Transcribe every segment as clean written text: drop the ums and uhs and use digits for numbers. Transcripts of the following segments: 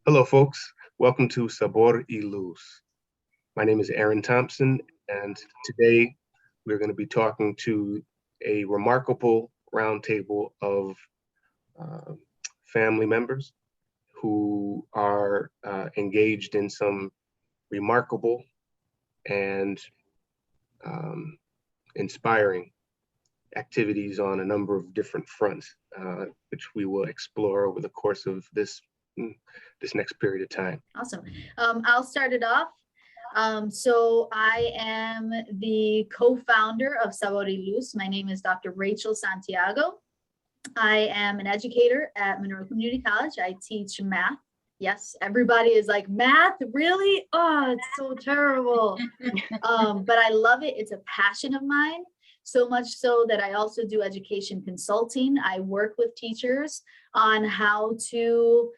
Hello, folks. Welcome to Sabor y Luz. My name is Erin Thompson, and today we're going to be talking to a remarkable roundtable of family members who are engaged in some remarkable and inspiring activities on a number of different fronts, which we will explore over the course of this next period of time. Awesome. I'll start it off. So I am the co-founder of Sabor y Luz. My name is Dr. Laura Santiago. I am an educator at Monroe Community College. I teach math. Yes, everybody is like, math, really? Oh, it's so terrible. But I love it. It's a passion of mine. So much so that I also do education consulting. I work with teachers on how to,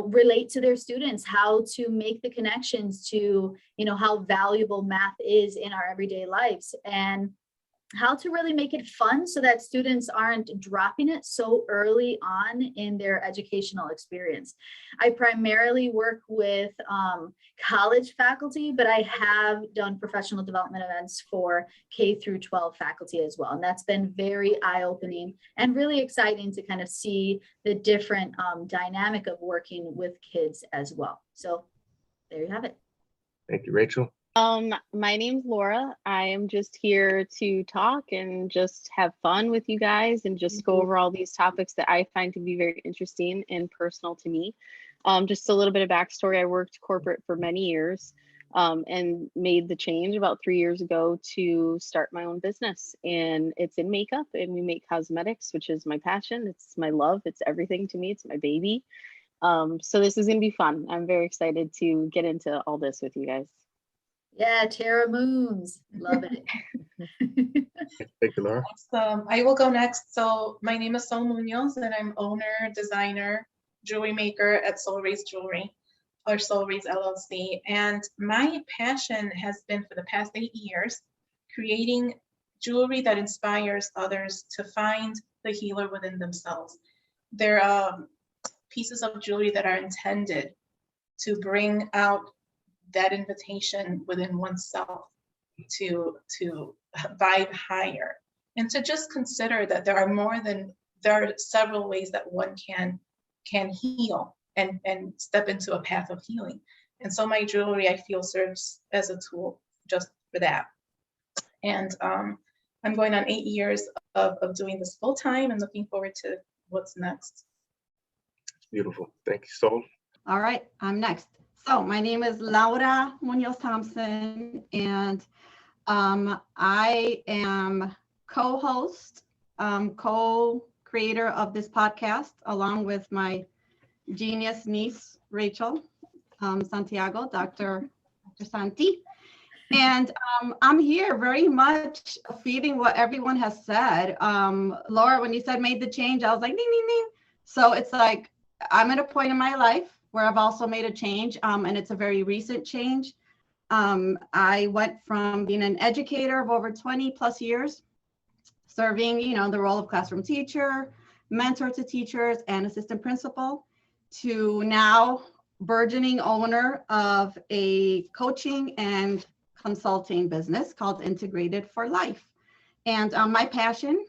relate to their students, how to make the connections to, how valuable math is in our everyday lives, and how to really make it fun so that students aren't dropping it so early on in their educational experience. I primarily work with college faculty, but I have done professional development events for K through 12 faculty as well. And that's been very eye-opening and really exciting to kind of see the different dynamic of working with kids as well. So there you have it. Thank you, Rachel. My name's Laura. I am just here to talk and just have fun with you guys and just go over all these topics that I find to be very interesting and personal to me. Just a little bit of backstory. I worked corporate for many years and made the change about 3 years ago to start my own business. And it's in makeup, and we make cosmetics, which is my passion. It's my love. It's everything to me. It's my baby. So this is going to be fun. I'm very excited to get into all this with you guys. Yeah, Terra Moons, love it. Thank you, Laura. I will go next. So my name is Sol Muñoz, and I'm owner, designer, jewelry maker at Solrayz Jewelry, or Solrayz LLC. And my passion has been for the past 8 years, creating jewelry that inspires others to find the healer within themselves. They're pieces of jewelry that are intended to bring out that invitation within oneself to vibe higher, and to just consider that there are several ways that one can heal and step into a path of healing. And so my jewelry, I feel, serves as a tool just for that. And I'm going on 8 years of doing this full time and looking forward to what's next. Beautiful. Thank you, Sol. All right, I'm next. So my name is Laura Muñoz Thompson, and I am co-host, co-creator of this podcast, along with my genius niece, Rachel Santiago, Dr. Santi. And I'm here very much feeding what everyone has said. Laura, when you said made the change, I was like, ding, ding, ding. So it's like, I'm at a point in my life where I've also made a change, and it's a very recent change. I went from being an educator of over 20 plus years, serving, the role of classroom teacher, mentor to teachers, and assistant principal, to now burgeoning owner of a coaching and consulting business called Integrated for Life. And my passion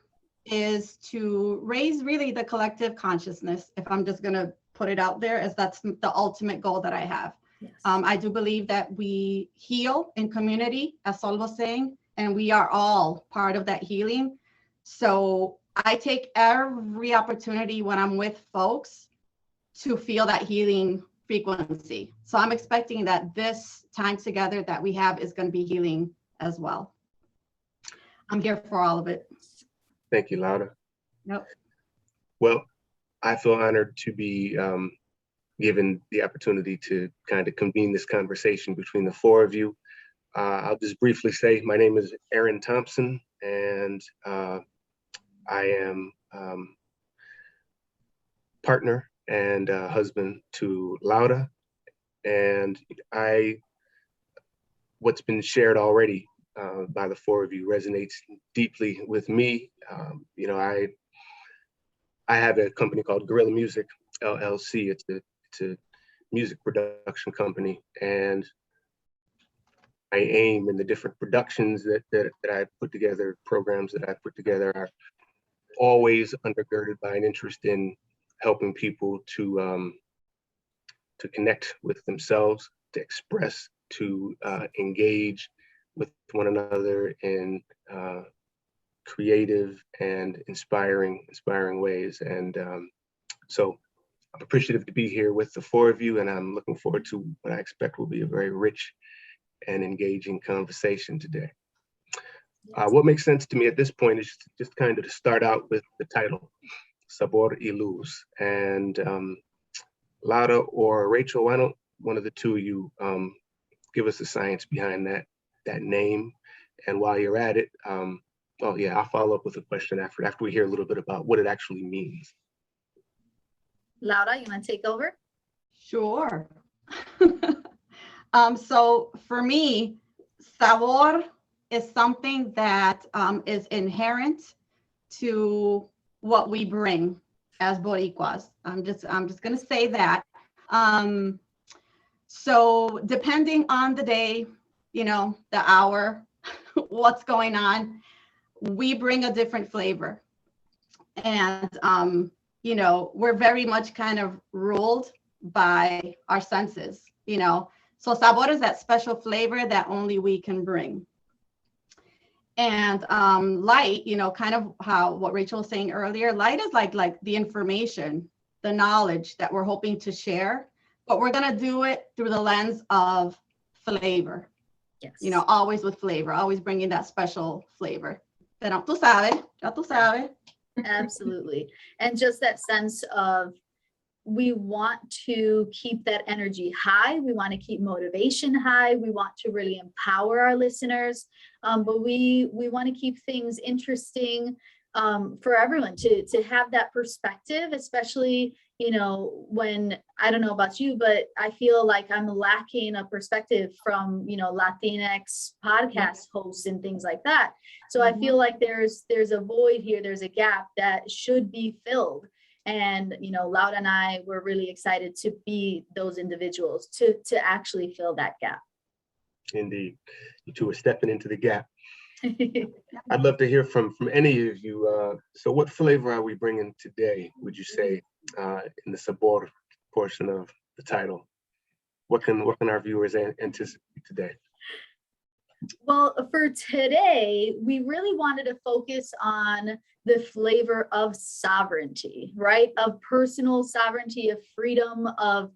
is to raise really the collective consciousness, if I'm just gonna put it out there, as that's the ultimate goal that I have. Yes. I do believe that we heal in community, as Sol was saying, and we are all part of that healing. So I take every opportunity when I'm with folks to feel that healing frequency. So I'm expecting that this time together that we have is going to be healing as well. I'm here for all of it. Thank you, Laura. Yep. Well, I feel honored to be given the opportunity to kind of convene this conversation between the four of you. I'll just briefly say my name is Erin Thompson, and I am partner and husband to Laura. And what's been shared already by the four of you resonates deeply with me. I have a company called Guerilla Music LLC. It's a music production company, and my aim in the different productions that I put together, programs that I put together, are always undergirded by an interest in helping people to connect with themselves, to express, to engage with one another in creative and inspiring ways. And so I'm appreciative to be here with the four of you, and I'm looking forward to what I expect will be a very rich and engaging conversation today. What makes sense to me at this point is just kind of to start out with the title, Sabor y Luz. And Laura or Rachel, why don't one of the two of you give us the science behind that name? And while you're at it, oh yeah, I'll follow up with a question after we hear a little bit about what it actually means. Laura, you want to take over? Sure. So for me, sabor is something that is inherent to what we bring as Boricuas. I'm just gonna say that. So depending on the day, you know, the hour, what's going on, we bring a different flavor. And you know, we're very much kind of ruled by our senses, you know. So sabor is that special flavor that only we can bring. And light, you know, kind of what Rachel was saying earlier, light is like the information, the knowledge that we're hoping to share, but we're gonna do it through the lens of flavor. Yes. You know, always with flavor, always bringing that special flavor. Pero tú sabes, ya tú sabes. Absolutely. And just that sense of, we want to keep that energy high. We want to keep motivation high. We want to really empower our listeners. But we want to keep things interesting for everyone to have that perspective, especially, you know, when, I don't know about you, but I feel like I'm lacking a perspective from, you know, Latinx podcast hosts and things like that. So I feel like there's a void here, there's a gap that should be filled. And, you know, Laura and I were really excited to be those individuals to actually fill that gap. Indeed, you two are stepping into the gap. I'd love to hear from any of you. So what flavor are we bringing today, would you say, in the Sabor portion of the title? What can our viewers anticipate today? Well, for today, we really wanted to focus on the flavor of sovereignty, right? Of personal sovereignty, of freedom, of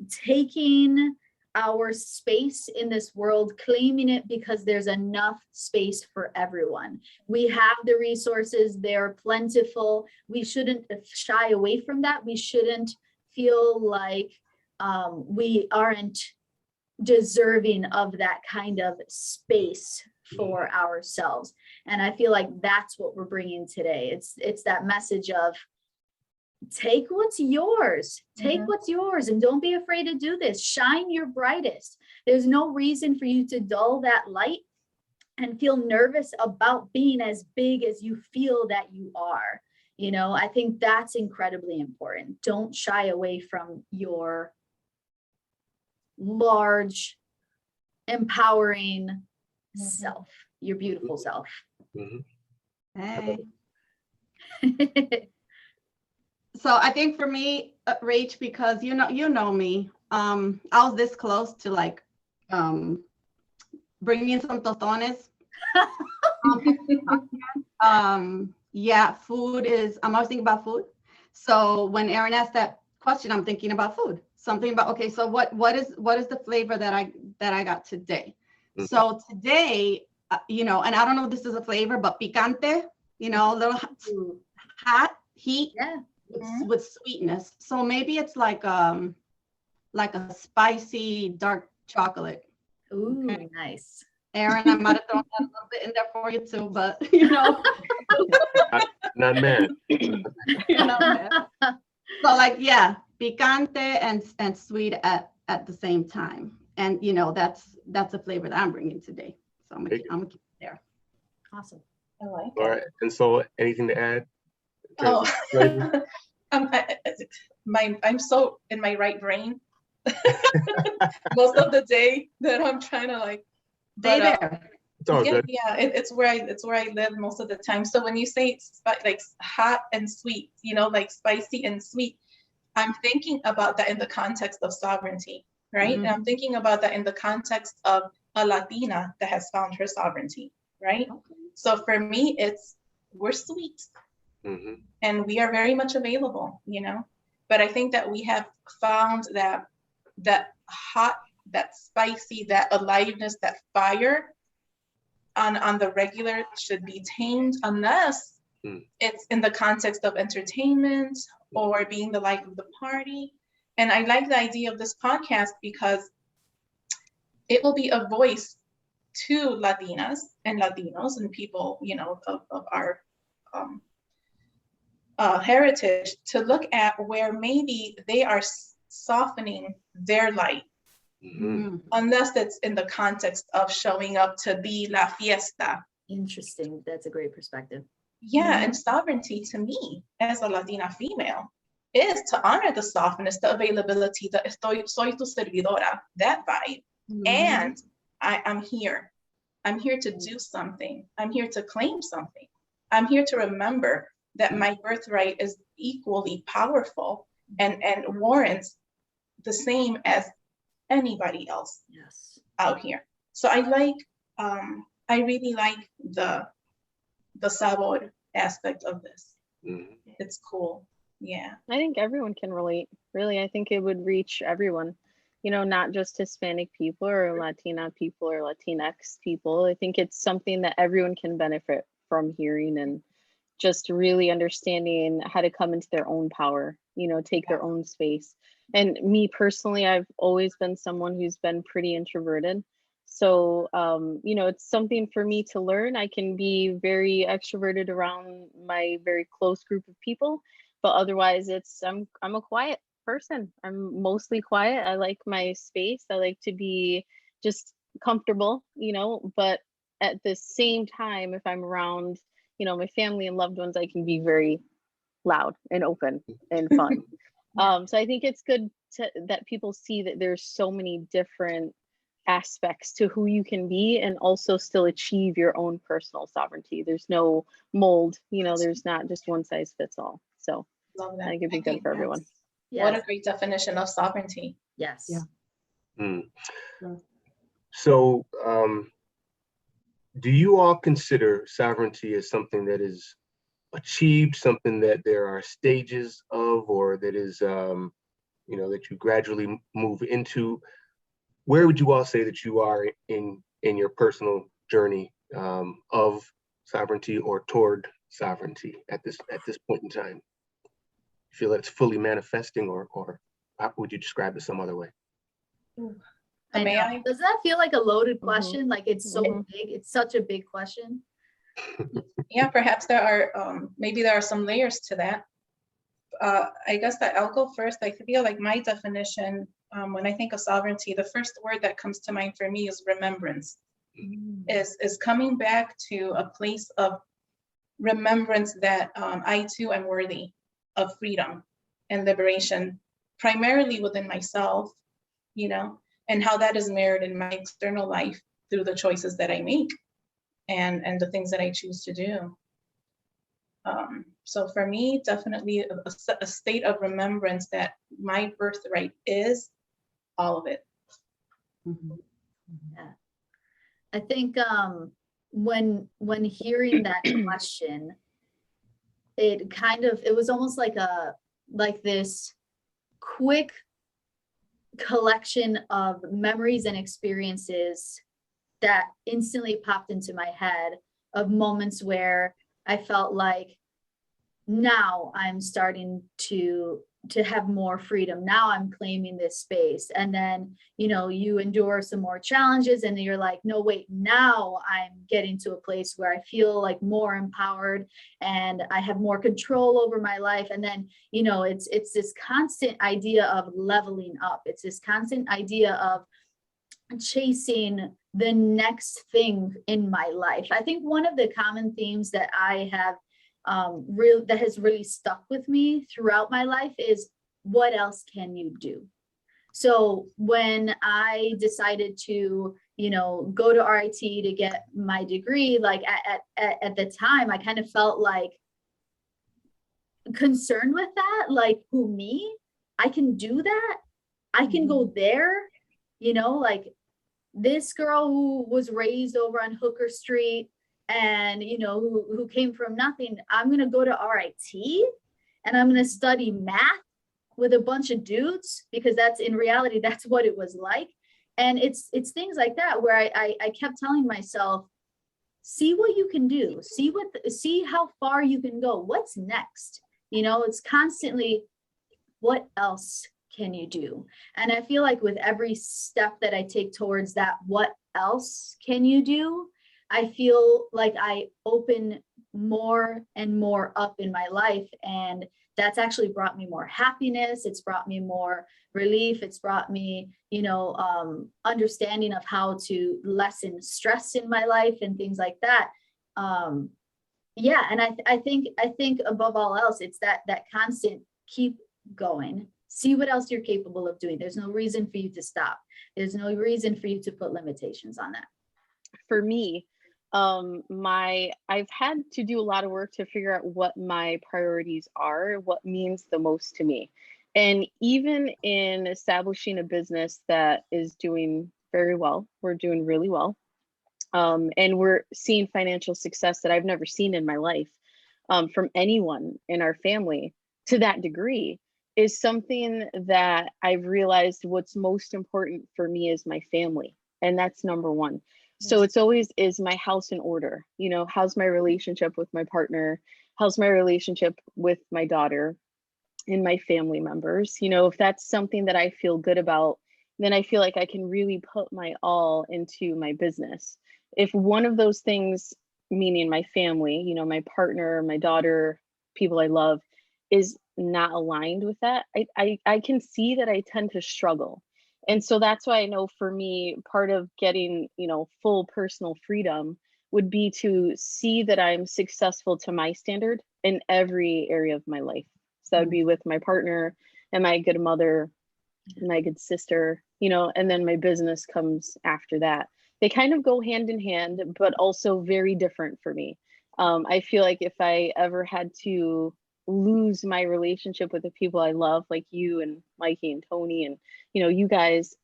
taking our space in this world, claiming it because there's enough space for everyone. We have the resources, they're plentiful. We shouldn't shy away from that. We shouldn't feel like we aren't deserving of that kind of space for ourselves. And I feel like that's what we're bringing today. It's that message of take what's yours, what's yours, and don't be afraid to do this. Shine your brightest. There's no reason for you to dull that light and feel nervous about being as big as you feel that you are. You know, I think that's incredibly important. Don't shy away from your large, empowering self, your beautiful self. Hey. So I think for me, Rach, because you know me, I was this close to like bringing some tostones. Yeah, food is, I'm always thinking about food. So when Erin asked that question, I'm thinking about food. Something about, okay, so what is the flavor that I got today? So today, you know, and I don't know if this is a flavor, but picante, you know, a little hot heat. Yeah. With sweetness. So maybe it's like a spicy dark chocolate. Ooh, okay. Nice. Erin, I might have thrown that a little bit in there for you too, but you know. Not mad. You're not mad. So like, yeah, picante and sweet at the same time. And you know, that's a flavor that I'm bringing today. So I'm gonna keep it there. Awesome. I like All it. right. And so anything to add? Oh, I'm so in my right brain most of the day that I'm trying to like. Stay But, there. It's all good. yeah, it's where I live most of the time. So when you say like hot and sweet, you know, like spicy and sweet, I'm thinking about that in the context of sovereignty, right? And I'm thinking about that in the context of a Latina that has found her sovereignty, right? Okay. So for me, we're sweet and we are very much available, you know. But I think that we have found that hot, that spicy, that aliveness, that fire on the regular should be tamed unless it's in the context of entertainment or being the life of the party. And I like the idea of this podcast because it will be a voice to Latinas and Latinos and people, you know, of our heritage to look at where maybe they are softening their light. Unless it's in the context of showing up to be la fiesta. Interesting. That's a great perspective. Yeah, and sovereignty to me as a Latina female is to honor the softness, the availability, the soy tu servidora, that vibe. And I'm here. I'm here to do something. I'm here to claim something. I'm here to remember that my birthright is equally powerful and warrants the same as anybody else out here. So I really like the sabor aspect of this. It's cool. Yeah. I think everyone can relate. Really, I think it would reach everyone, you know, not just Hispanic people or Latina people or Latinx people. I think it's something that everyone can benefit from hearing and just really understanding how to come into their own power, you know, take their own space. And me personally, I've always been someone who's been pretty introverted. So, you know, it's something for me to learn. I can be very extroverted around my very close group of people, but otherwise I'm a quiet person. I'm mostly quiet. I like my space. I like to be just comfortable, you know, but at the same time, if I'm around, you know, my family and loved ones, I can be very loud and open and fun. So I think it's good that people see that there's so many different aspects to who you can be and also still achieve your own personal sovereignty. There's no mold, you know, there's not just one size fits all. So Love that. I think it'd be good for everyone. What a great definition of sovereignty. Yes. Yeah. So do you all consider sovereignty as something that is achieved, something that there are stages of, or that is, you know, that you gradually move into? Where would you all say that you are in your personal journey of sovereignty or toward sovereignty at this point in time? You feel that it's fully manifesting, or how would you describe it some other way? I know. Does that feel like a loaded question? Like it's so big. It's such a big question. Yeah, perhaps there are maybe there are some layers to that. I guess that I'll go first. I feel like my definition, when I think of sovereignty, the first word that comes to mind for me is remembrance. Is coming back to a place of remembrance that I too am worthy of freedom and liberation, primarily within myself, you know, and how that is mirrored in my external life through the choices that I make and the things that I choose to do. So for me, definitely a state of remembrance that my birthright is all of it. Yeah. I think when hearing that question, it was almost like this quick collection of memories and experiences that instantly popped into my head of moments where I felt like now I'm starting to have more freedom. Now I'm claiming this space. And then, you know, you endure some more challenges and you're like, no, wait, now I'm getting to a place where I feel like more empowered and I have more control over my life. And then, you know, it's this constant idea of leveling up. It's this constant idea of chasing the next thing in my life. I think one of the common themes that I have that has really stuck with me throughout my life is, what else can you do? So when I decided to, you know, go to RIT to get my degree, like at the time, I kind of felt like concerned with that, like, who, me? I can do that. I can go there, you know, like this girl who was raised over on Hooker Street and, you know, who came from nothing. I'm going to go to RIT and I'm going to study math with a bunch of dudes, because that's, in reality, that's what it was like. And it's things like that where I kept telling myself, see what you can do, see how far you can go. What's next? You know, it's constantly, what else can you do? And I feel like with every step that I take towards that, what else can you do? I feel like I open more and more up in my life. And that's actually brought me more happiness. It's brought me more relief. It's brought me, you know, understanding of how to lessen stress in my life and things like that. Yeah. And I think above all else, it's that constant keep going, see what else you're capable of doing. There's no reason for you to stop. There's no reason for you to put limitations on that. For me, I've had to do a lot of work to figure out what my priorities are, what means the most to me. And even in establishing a business that is doing very well, we're doing really well. And we're seeing financial success that I've never seen in my life, from anyone in our family to that degree, is something that I've realized what's most important for me is my family. And that's number one. So it's always, is my house in order? You know, how's my relationship with my partner? How's my relationship with my daughter and my family members? You know, if that's something that I feel good about, then I feel like I can really put my all into my business. If one of those things, meaning my family, you know, my partner, my daughter, people I love, is not aligned with that, I can see that I tend to struggle. And so that's why I know, for me, part of getting, you know, full personal freedom would be to see that I'm successful to my standard in every area of my life. So that would be with my partner, am I a good mother, am I a good sister, you know, and then my business comes after that. They kind of go hand in hand, but also very different for me. I feel like if I ever had to lose my relationship with the people I love, like you and Mikey and Tony and, you know, you guys,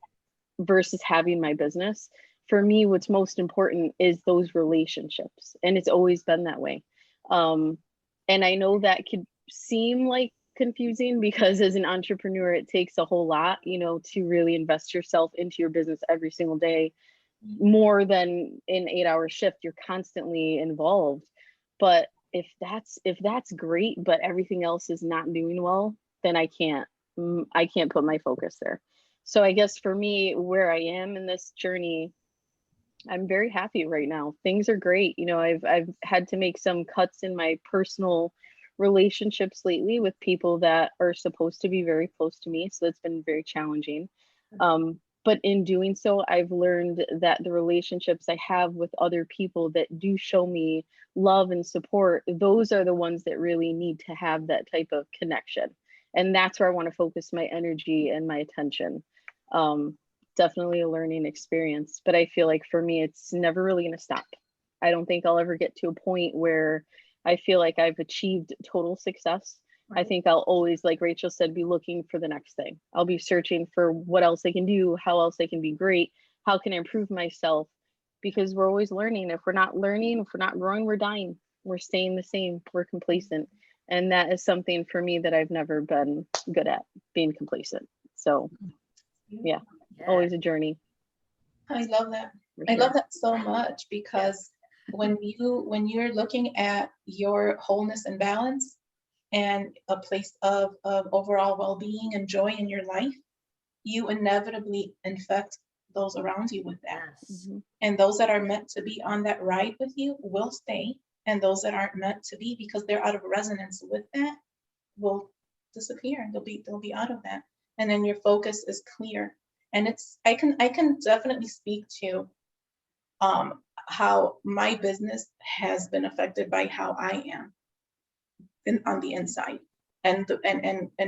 versus having my business, for me, what's most important is those relationships. And it's always been that way. And I know that could seem like confusing, because as an entrepreneur, it takes a whole lot, you know, to really invest yourself into your business every single day, more than an 8-hour shift. You're constantly involved. But if that's great, but everything else is not doing well, then I can't put my focus there. So I guess for me, where I am in this journey, I'm very happy right now. Things are great. You know, I've had to make some cuts in my personal relationships lately with people that are supposed to be very close to me. So that's been very challenging. But in doing so, I've learned that the relationships I have with other people that do show me love and support, those are the ones that really need to have that type of connection. And that's where I want to focus my energy and my attention. Definitely a learning experience, but I feel like for me, it's never really going to stop. I don't think I'll ever get to a point where I feel like I've achieved total success. I think I'll always, like Rachel said, be looking for the next thing. I'll be searching for what else I can do, how else I can be great, how can I improve myself? Because we're always learning. If we're not learning, if we're not growing, we're dying. We're staying the same, we're complacent. And that is something for me that I've never been good at, being complacent. So yeah, always a journey. I love that. I love that so much, because when you're looking at your wholeness and balance and a place of overall well-being and joy in your life, you inevitably infect those around you with that. And those that are meant to be on that ride with you will stay, and those that aren't meant to be, because they're out of resonance with that, will disappear. They'll be out of that, and then your focus is clear. And I can definitely speak to how my business has been affected by how I am. on the inside, and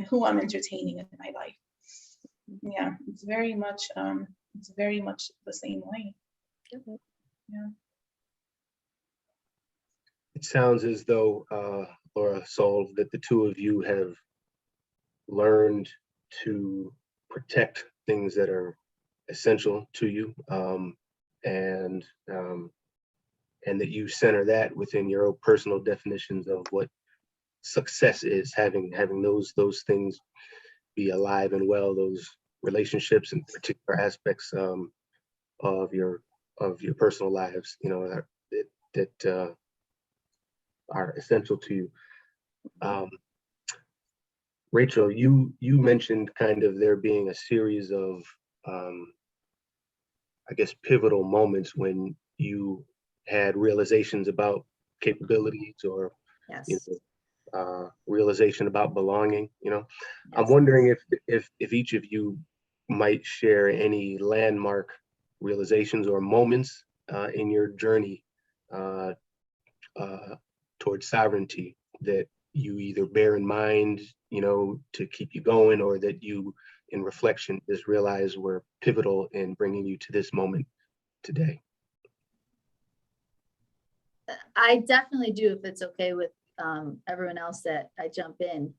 who I'm entertaining in my life. Yeah, it's very much the same way. Yeah. It sounds as though, Laura, Sol, that the two of you have learned to protect things that are essential to you, and that you center that within your own personal definitions of what success is, having those things be alive and well, those relationships and particular aspects of your personal lives, you know, that are essential to you. Rachel, you mentioned kind of there being a series of, I guess, pivotal moments when you had realizations about capabilities, or Yes. you know, realization about belonging. You know, I'm Yes. wondering if each of you might share any landmark realizations or moments in your journey towards sovereignty that you either bear in mind, you know, to keep you going, or that you, in reflection, just realize were pivotal in bringing you to this moment today. I definitely do, if it's okay with everyone else, that I jump in.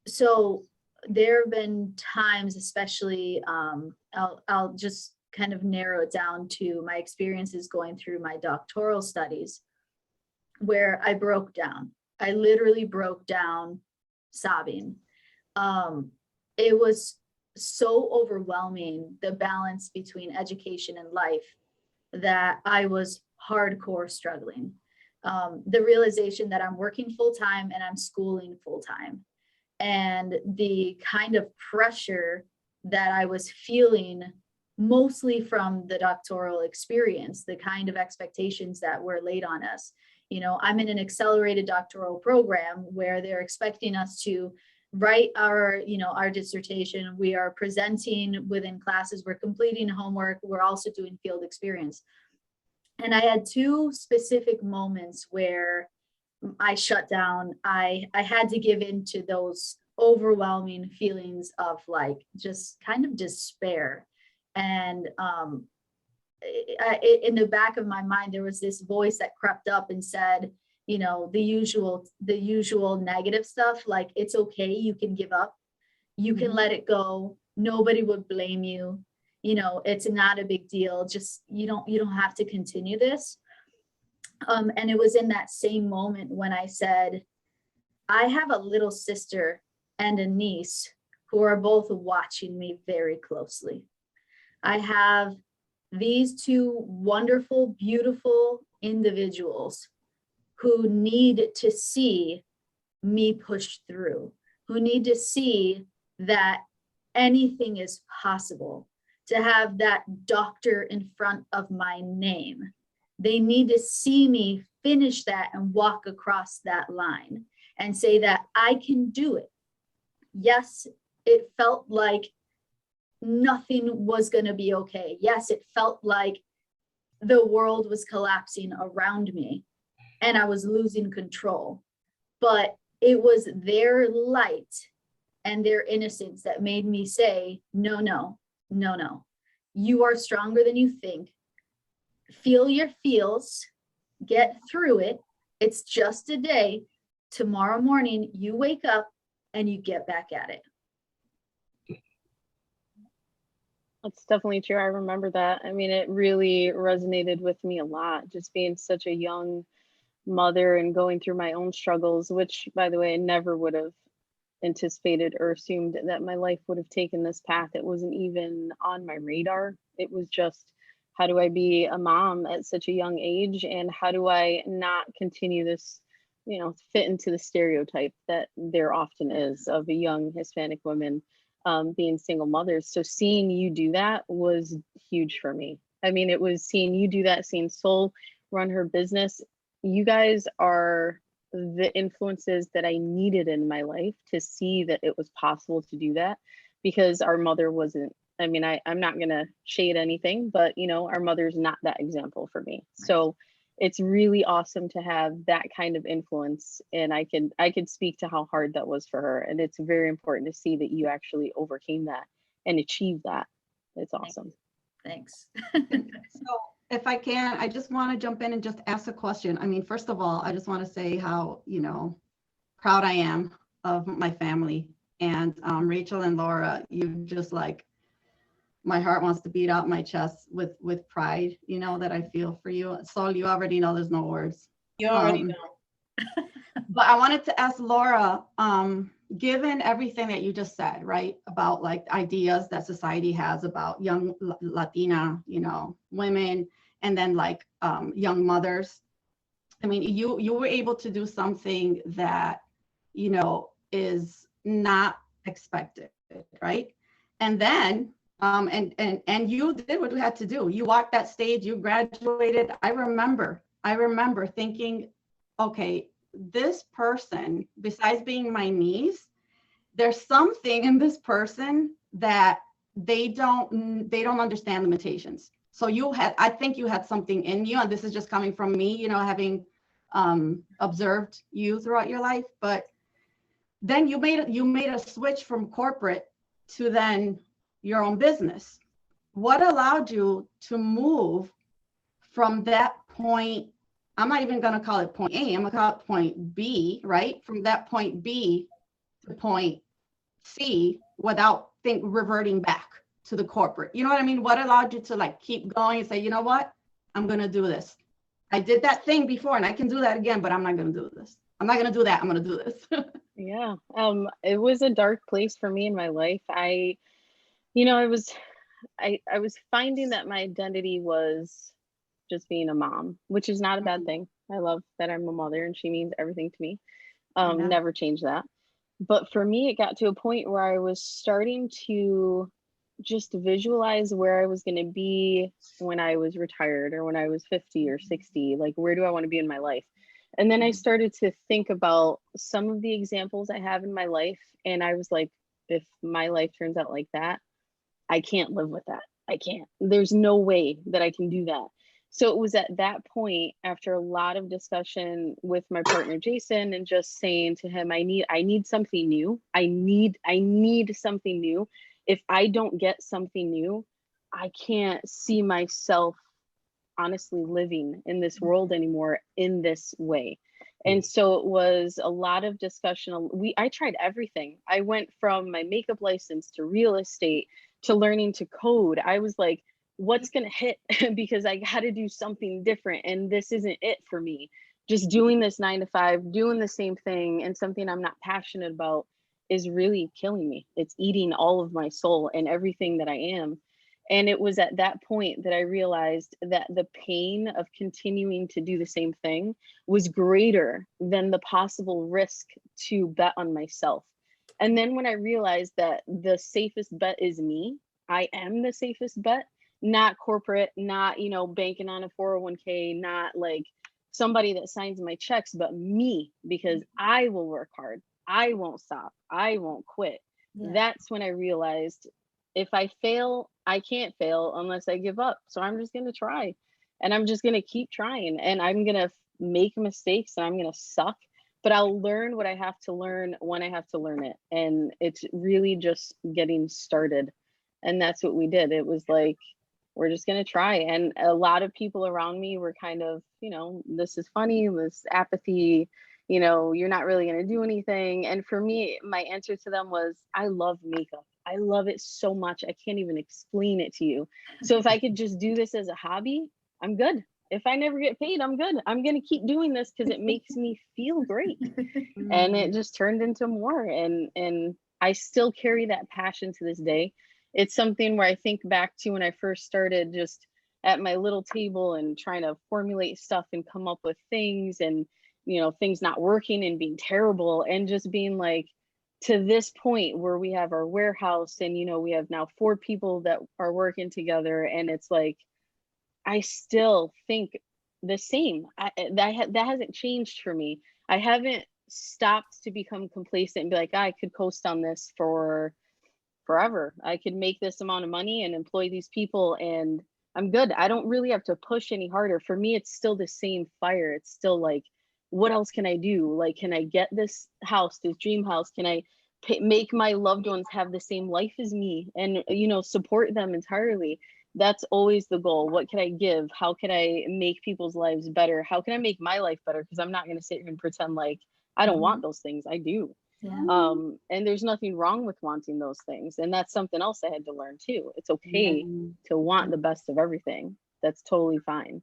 So there have been times, especially, I'll just kind of narrow it down to my experiences going through my doctoral studies, where I broke down. I literally broke down sobbing. It was so overwhelming, the balance between education and life, that I was hardcore struggling. The realization that I'm working full-time and I'm schooling full-time, and the kind of pressure that I was feeling, mostly from the doctoral experience, the kind of expectations that were laid on us. You know, I'm in an accelerated doctoral program where they're expecting us to write our dissertation. We are presenting within classes, we're completing homework, we're also doing field experience. And I had two specific moments where I shut down. I had to give in to those overwhelming feelings of, like, just kind of despair. And in the back of my mind, there was this voice that crept up and said, you know, the usual negative stuff, like, it's okay, you can give up, you can let it go, nobody would blame you, you know, it's not a big deal, just you don't have to continue this. And it was in that same moment when I said, I have a little sister and a niece who are both watching me very closely. I have these two wonderful, beautiful individuals who need to see me push through, who need to see that anything is possible, to have that doctor in front of my name. They need to see me finish that and walk across that line and say that I can do it. Yes, it felt like nothing was going to be okay. Yes, it felt like the world was collapsing around me and I was losing control. But it was their light and their innocence that made me say, no, no, no, no. You are stronger than you think. Feel your feels, get through it. It's just a day. Tomorrow morning, you wake up and you get back at it. That's definitely true. I remember that. I mean, it really resonated with me a lot, just being such a young mother and going through my own struggles, which, by the way, I never would have anticipated or assumed that my life would have taken this path. It wasn't even on my radar. It was just, how do I be a mom at such a young age? And how do I not continue this, you know, fit into the stereotype that there often is of a young Hispanic woman being single mothers. So seeing you do that was huge for me. I mean, it was seeing you do that, seeing Sol run her business. You guys are the influences that I needed in my life to see that it was possible to do that, because our mother wasn't. I mean, I'm not going to shade anything, but, you know, our mother's not that example for me. So it's really awesome to have that kind of influence. And I could speak to how hard that was for her. And it's very important to see that you actually overcame that and achieved that. It's awesome. Thanks. So if I can, I just want to jump in and just ask a question. I mean, first of all, I just want to say how, proud I am of my family. And Rachel and Laura, you just like, my heart wants to beat out my chest with pride, that I feel for you. Sol, you already know there's no words. You already know. But I wanted to ask Laura, given everything that you just said, right, about like ideas that society has about young Latina, women, and then like young mothers. I mean, you were able to do something that, is not expected, right? And then, and you did what you had to do. You walked that stage, you graduated. I remember thinking, okay, this person, besides being my niece, there's something in this person that they don't understand limitations. So I think you had something in you, and this is just coming from me, having observed you throughout your life. But then you made a switch from corporate to then your own business. What allowed you to move from that point? I'm not even going to call it point A, I'm going to call it point B, right? From that point B to point C without reverting back to the corporate. You know what I mean? What allowed you to like keep going and say, you know what? I'm going to do this. I did that thing before and I can do that again, but I'm not going to do this. I'm not going to do that. I'm going to do this. Yeah. It was a dark place for me in my life. I was finding that my identity was just being a mom, which is not a bad thing. I love that I'm a mother and she means everything to me. Never change that. But for me, it got to a point where I was starting to just visualize where I was going to be when I was retired or when I was 50 or 60. Like, where do I want to be in my life? And then I started to think about some of the examples I have in my life. And I was like, if my life turns out like that, I can't live with that. I can't. There's no way that I can do that. So it was at that point, after a lot of discussion with my partner Jason, and just saying to him, I need something new. I need something new. If I don't get something new, I can't see myself honestly living in this world anymore in this way. And so it was a lot of discussion. I tried everything. I went from my makeup license to real estate to learning to code. I was like, what's going to hit? Because I got to do something different. And this isn't it for me. Just doing this 9 to 5, doing the same thing and something I'm not passionate about is really killing me. It's eating all of my soul and everything that I am. And it was at that point that I realized that the pain of continuing to do the same thing was greater than the possible risk to bet on myself. And then when I realized that the safest bet is me, I am the safest bet, not corporate, not, banking on a 401k, not like somebody that signs my checks, but me, because I will work hard. I won't stop. I won't quit. Yeah. That's when I realized if I fail, I can't fail unless I give up. So I'm just going to try, and I'm just going to keep trying, and I'm going to make mistakes and I'm going to suck, but I'll learn what I have to learn when I have to learn it. And it's really just getting started. And that's what we did. It was like, we're just going to try. And a lot of people around me were kind of, this is funny, this apathy, you're not really going to do anything. And for me, my answer to them was, I love makeup. I love it so much. I can't even explain it to you. So if I could just do this as a hobby, I'm good. If I never get paid, I'm good. I'm going to keep doing this because it makes me feel great. And it just turned into more. And I still carry that passion to this day. It's something where I think back to when I first started just at my little table and trying to formulate stuff and come up with things and, things not working and being terrible, and just being like, to this point where we have our warehouse and, we have now 4 people that are working together. And it's like, I still think the same. That hasn't changed for me. I haven't stopped to become complacent and be like, I could coast on this for forever. I could make this amount of money and employ these people, and I'm good. I don't really have to push any harder. For me, it's still the same fire. It's still like, what else can I do? Like, can I get this house, this dream house? Can I make my loved ones have the same life as me and, you know, support them entirely? That's always the goal. What can I give? How can I make people's lives better? How can I make my life better? Because I'm not going to sit here and pretend like I don't want those things. I do. Yeah. And there's nothing wrong with wanting those things. And that's something else I had to learn too. It's okay to want the best of everything. That's totally fine.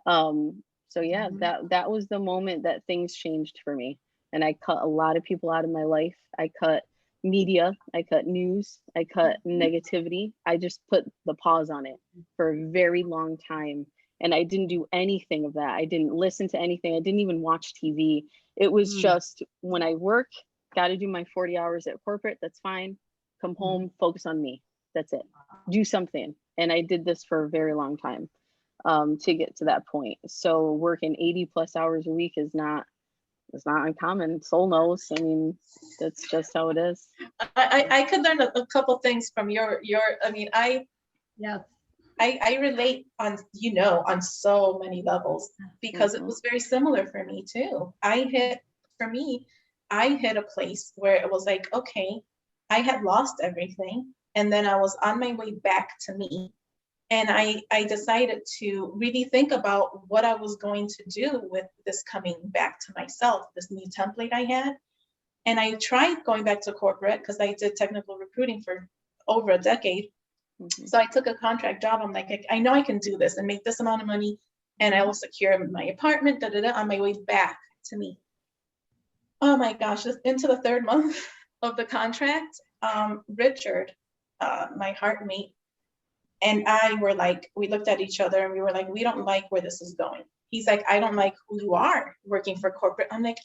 So yeah, that was the moment that things changed for me. And I cut a lot of people out of my life. I cut media, I cut news, I cut negativity. I just put the pause on it for a very long time. And I didn't do anything of that. I didn't listen to anything. I didn't even watch TV. It was just when I work, got to do my 40 hours at corporate. That's fine. Come home, focus on me. That's it. Do something. And I did this for a very long time to get to that point. So working 80+ hours a week is not, it's not uncommon. Soul knows. I mean, that's just how it is. I could learn a couple things from your, I mean, I relate on, you know, on so many levels because it was very similar for me too. I hit a place where it was like, okay, I had lost everything. And then I was on my way back to me. And I decided to really think about what I was going to do with this coming back to myself, this new template I had. And I tried going back to corporate because I did technical recruiting for over a decade. So I took a contract job. I'm like, I know I can do this and make this amount of money and I will secure my apartment, on my way back to me. Oh my gosh, into the 3rd month of the contract, Richard, my heartmate, and I were like, we looked at each other and we were like, we don't like where this is going. He's like, I don't like who you are working for corporate. I'm like,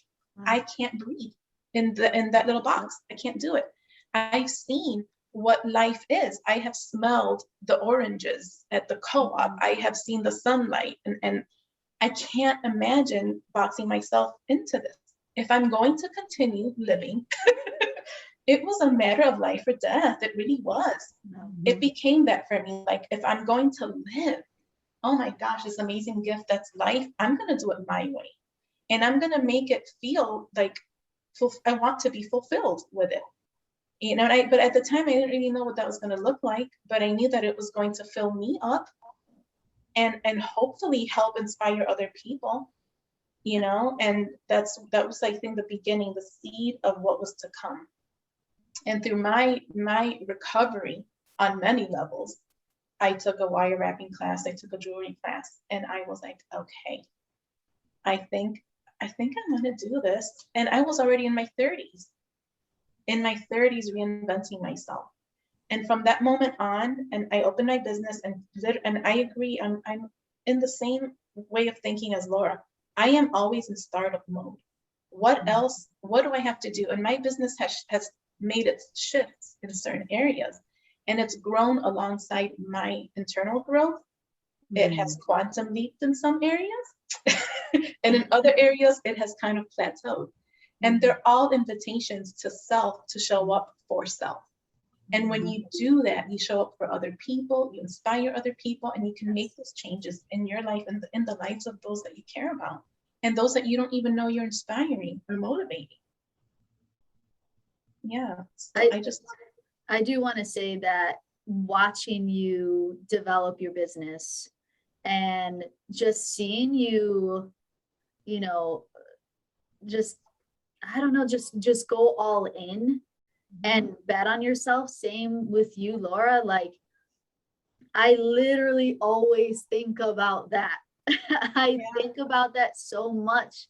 I can't breathe in that little box. I can't do it. I've seen what life is. I have smelled the oranges at the co-op. I have seen the sunlight and I can't imagine boxing myself into this. If I'm going to continue living, it was a matter of life or death. It really was. It became that for me. Like, if I'm going to live, oh my gosh, this amazing gift that's life, I'm going to do it my way. And I'm going to make it feel like I want to be fulfilled with it. You know, but at the time, I didn't really know what that was going to look like, but I knew that it was going to fill me up and hopefully help inspire other people, you know, and that was, I think, the beginning, the seed of what was to come. And through my recovery on many levels, I took a wire wrapping class, I took a jewelry class, and I was like, okay, I think I'm gonna do this. And I was already in my 30s. Reinventing myself. And from that moment on, and I opened my business and I agree, I'm in the same way of thinking as Laura. I am always in startup mode. What else, what do I have to do? And my business has made its shifts in certain areas and it's grown alongside my internal growth. It has quantum leaped in some areas and in other areas it has kind of plateaued. And they're all invitations to self to show up for self. And when you do that, you show up for other people, you inspire other people, and you can make those changes in your life and in the lives of those that you care about and those that you don't even know you're inspiring or motivating. Yeah, so I do want to say that watching you develop your business and just seeing you, you know, just, I don't know, just go all in and bet on yourself. Same with you, Laura. Like, I literally always think about that. I think about that so much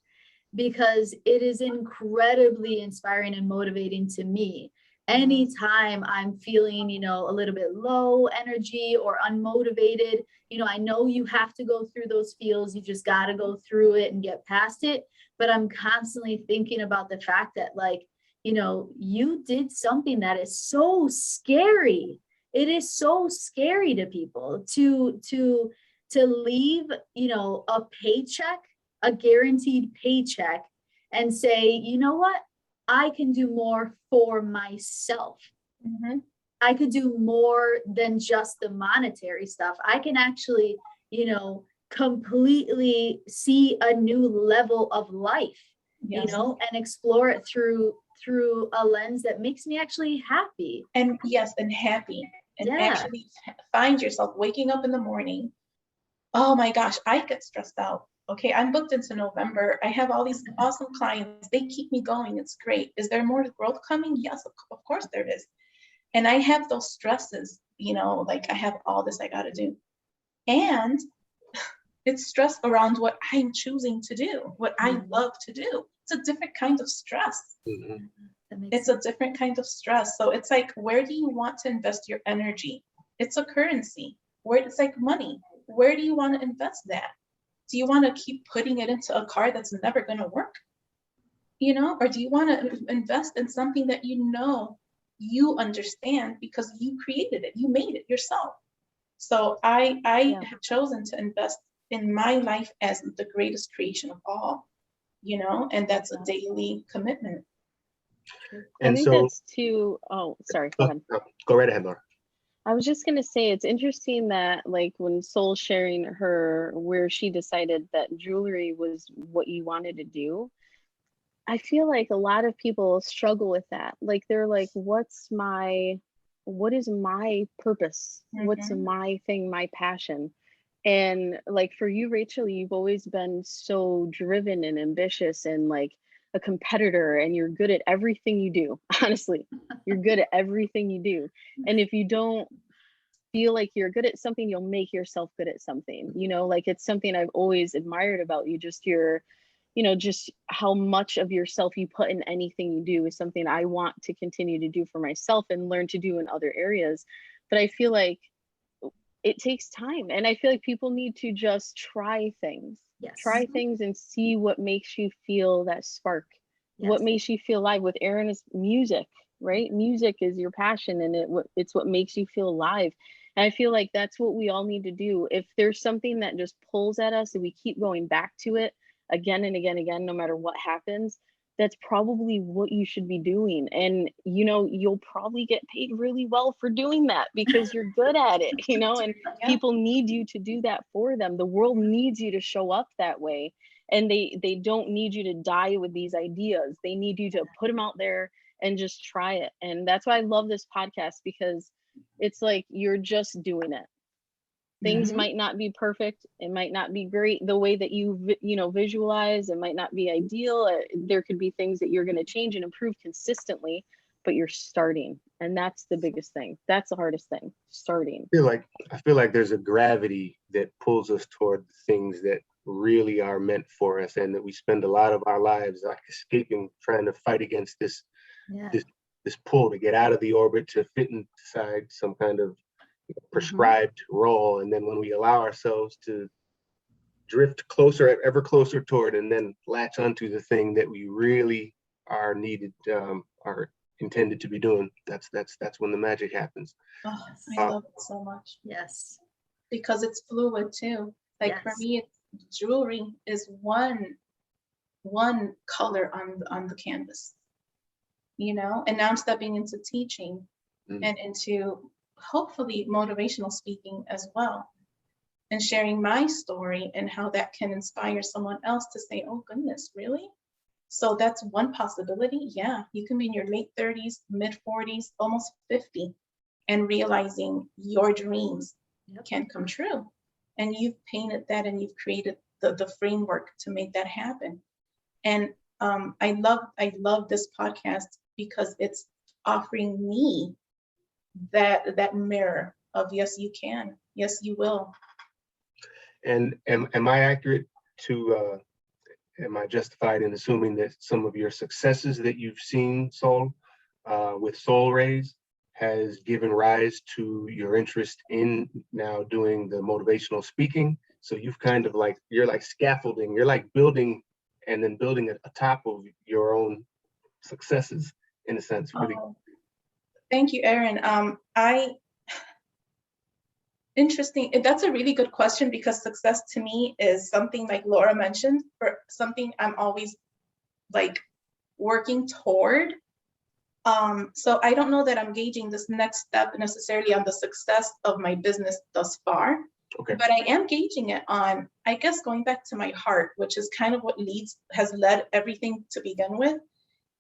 because it is incredibly inspiring and motivating to me. Anytime I'm feeling, you know, a little bit low energy or unmotivated, you know, I know you have to go through those feels. You just got to go through it and get past it. But I'm constantly thinking about the fact that, like, you know, you did something that is so scary. It is so scary to people to leave, you know, a paycheck, a guaranteed paycheck, and say, you know what, I can do more for myself. I could do more than just the monetary stuff. I can actually, you know, completely see a new level of life, you Yes. know, and explore it through a lens that makes me actually happy. And yes, and happy, and Yeah. actually find yourself waking up in the morning. Oh my gosh, I get stressed out. Okay, I'm booked into November. I have all these awesome clients. They keep me going. It's great. Is there more growth coming? Yes, of course there is. And I have those stresses, you know, like I have all this I got to do. And it's stress around what I'm choosing to do, what I love to do. It's a different kind of stress. Mhm. It's a different kind of stress. So it's like, where do you want to invest your energy? It's a currency. Where it's like money. Where do you want to invest that? Do you want to keep putting it into a car that's never going to work? You know, or do you want to invest in something that you know you understand because you created it, you made it yourself? So I have chosen to invest in my life as the greatest creation of all, you know, and that's a daily commitment. I And think so, that's too, oh, sorry, go ahead. go right ahead, Laura. I was just gonna say, it's interesting that like when Soul's sharing her, where she decided that jewelry was what you wanted to do, I feel like a lot of people struggle with that. Like they're like, what is my purpose? What's my thing, my passion? And like for you, Rachel, you've always been so driven and ambitious and like a competitor, and you're good at everything you do. Honestly, you're good at everything you do. And if you don't feel like you're good at something, you'll make yourself good at something, you know, like it's something I've always admired about you. Just your, you know, just how much of yourself you put in anything you do is something I want to continue to do for myself and learn to do in other areas. But I feel like it takes time, and I feel like people need to just try things. Yes. Try things and see what makes you feel that spark. What Yes. makes you feel alive. With Erin is music, right? Music is your passion, and it's what makes you feel alive. And I feel like that's what we all need to do. If there's something that just pulls at us and we keep going back to it again and again, no matter what happens, that's probably what you should be doing. And, you know, you'll probably get paid really well for doing that because you're good at it, you know, and people need you to do that for them. The world needs you to show up that way. And they don't need you to die with these ideas. They need you to put them out there and just try it. And that's why I love this podcast, because it's like you're just doing it. Things might not be perfect. It might not be great the way that you visualize. It might not be ideal. There could be things that you're going to change and improve consistently, but you're starting. And that's the biggest thing. That's the hardest thing, starting. I feel like there's a gravity that pulls us toward the things that really are meant for us, and that we spend a lot of our lives like escaping, trying to fight against this pull to get out of the orbit, to fit inside some kind of prescribed role. And then when we allow ourselves to drift closer, ever closer toward, and then latch onto the thing that we really are needed, are intended to be doing, that's when the magic happens. Oh, I love it so much. Yes. Because it's fluid too. Like for me, jewelry is one color on the canvas, you know. And now I'm stepping into teaching and into hopefully motivational speaking as well, and sharing my story and how that can inspire someone else to say, oh goodness, really? So that's one possibility. Yeah, you can be in your late 30s, mid 40s, almost 50, and realizing your dreams can come true. And you've painted that, and you've created the framework to make that happen. And I love this podcast because it's offering me that mirror of yes, you can, yes, you will. And am I accurate to, am I justified in assuming that some of your successes that you've seen, Sol, with Solrayz, has given rise to your interest in now doing the motivational speaking? So you've kind of like, you're like scaffolding, you're like building and then building a top of your own successes, in a sense. Really. Thank you, Erin. Interesting. That's a really good question, because success to me is something, like Laura mentioned, for something I'm always like working toward. So I don't know that I'm gauging this next step necessarily on the success of my business thus far. Okay. But I am gauging it on, I guess, going back to my heart, which is kind of what has led everything to begin with.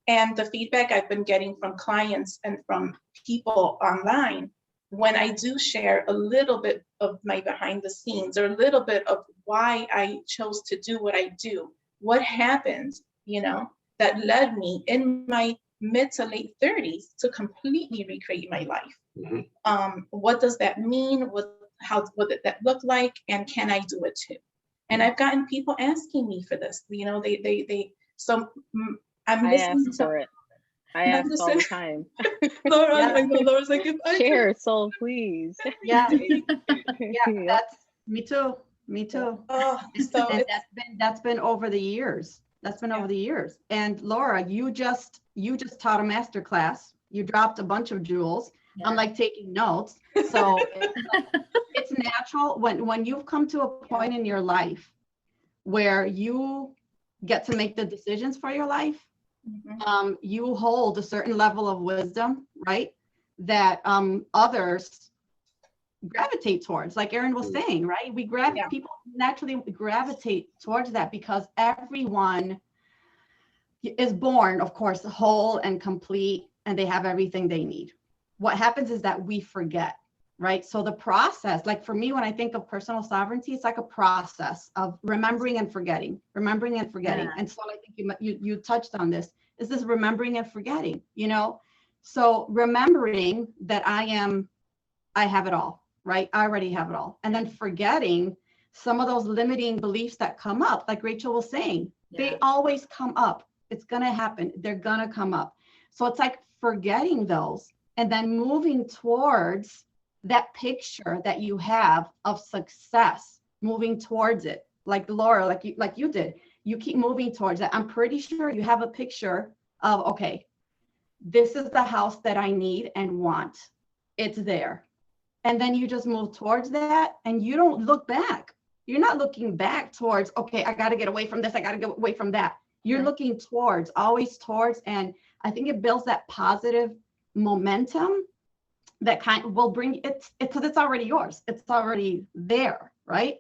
And the feedback I've been getting from clients and from people online, when I do share a little bit of my behind the scenes or a little bit of why I chose to do what I do, what happened, that led me in my mid to late 30s to completely recreate my life. Mm-hmm. What does that mean? What did that look like? And can I do it too? And I've gotten people asking me for this. So I'm I listening ask for it. I ask all the time. Laura, Yeah. I know Laura's like, if I Share, Sol, please. Yeah, Yep. that's me too. Me too. Oh, so And it's, that's been over the years. That's been over the years. And Laura, you just taught a master class. You dropped a bunch of jewels. Yeah. I'm like taking notes. So it's natural when you've come to a point in your life where you get to make the decisions for your life. mhm. You hold a certain level of wisdom, right? That others gravitate towards, like Erin was saying, right? Yeah. People naturally gravitate towards that because everyone is born, of course, whole and complete, and they have everything they need. What happens is that we forget, right? So the process, like for me, when I think of personal sovereignty, it's like a process of remembering and forgetting. Yeah. And so I think you touched on this, is this remembering and forgetting, So remembering that I have it all, right? I already have it all. And then forgetting some of those limiting beliefs that come up, like Rachel was saying, they always come up. It's going to happen. They're going to come up. So it's like forgetting those and then moving towards that picture that you have of success, moving towards it. Like Laura, like you did, you keep moving towards that. I'm pretty sure you have a picture of, okay, this is the house that I need and want. It's there. And then you just move towards that and you don't look back. You're not looking back towards, okay, I got to get away from this. I got to get away from that. You're looking towards, always towards. And I think it builds that positive momentum that kind of will bring it because it's already yours. It's already there, right?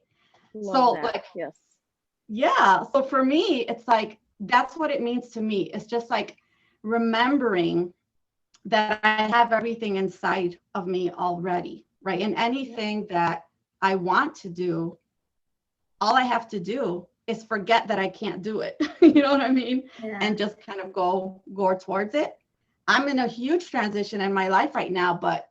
Love that. Like, yes. Yeah. So for me, it's like, that's what it means to me. It's just like remembering that I have everything inside of me already, right? And anything that I want to do, all I have to do is forget that I can't do it. You know what I mean? Yeah. And just kind of go towards it. I'm in a huge transition in my life right now, but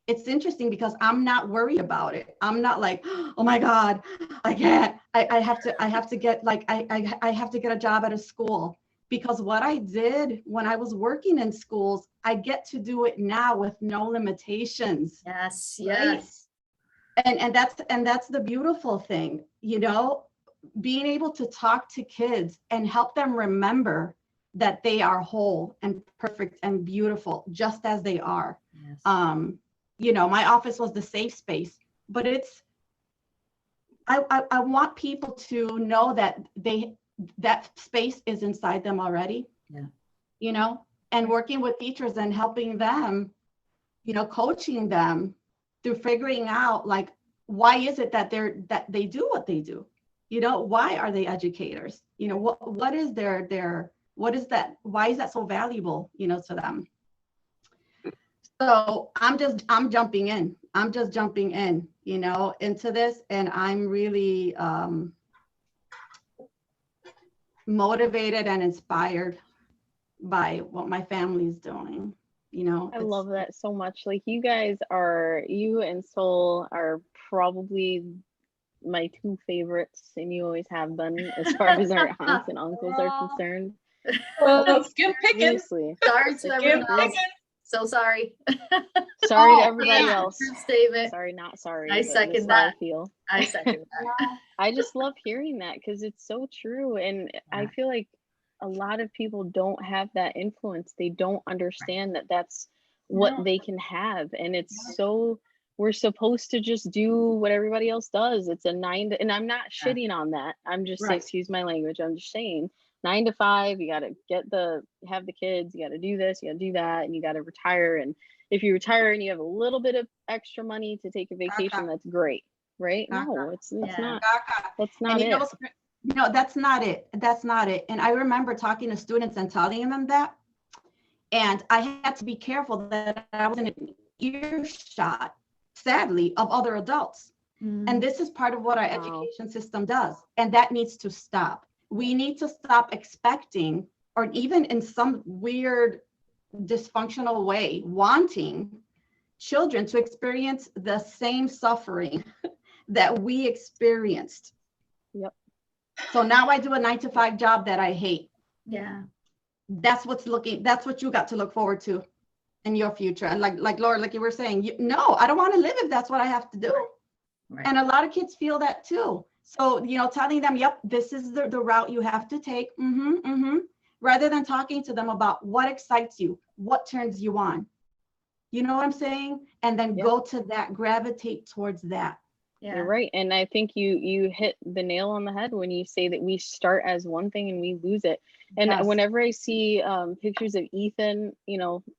it's interesting because I'm not worried about it. I'm not like, oh my God, I can't. I have to get like I have to get a job at a school, because what I did when I was working in schools, I get to do it now with no limitations. Yes. Right? Yes. And that's the beautiful thing, being able to talk to kids and help them remember that they are whole and perfect and beautiful just as they are. Yes. My office was the safe space, but I want people to know that that space is inside them already. Yeah. And working with teachers and helping them, coaching them through figuring out, like, why is it that they do what they do? Why are they educators? What is what is that? Why is that so valuable, to them? So I'm jumping in. I'm just jumping in, into this, and I'm really motivated and inspired by what my family's doing. I love that so much. Like you and Sol are probably my two favorites, and you always have been as far as our aunts and uncles are concerned. Well, skip picking. Seriously. Sorry to everyone else. Picking. So sorry. Sorry to everybody yeah. else. True statement. Sorry, not sorry. I but second this is how that. I feel. I second that. I just love hearing that because it's so true. And I feel like a lot of people don't have that influence. They don't understand that that's what they can have. And it's so, we're supposed to just do what everybody else does. It's a 9 to, and I'm not shitting on that. I'm just, excuse my language, I'm just saying, 9 to 5, you got to have the kids, you got to do this, you got to do that, and you got to retire. And if you retire and you have a little bit of extra money to take a vacation, that's great, right? No, it's not. That's not and it. That's not it. That's not it. And I remember talking to students and telling them that. And I had to be careful that I was in an earshot, sadly, of other adults. And this is part of what our education system does. And that needs to stop. We need to stop expecting, or even in some weird dysfunctional way, wanting children to experience the same suffering that we experienced. Yep. So now I do a 9 to 5 job that I hate. Yeah. That's what you got to look forward to in your future. And like Laura, like you were saying, no, I don't want to live if that's what I have to do. Right. And a lot of kids feel that too. So, telling them, yep, this is the route you have to take. Rather than talking to them about what excites you, what turns you on. You know what I'm saying? And then go to that, gravitate towards that. Yeah. You're right. And I think you hit the nail on the head when you say that we start as one thing and we lose it. And whenever I see pictures of Ethan,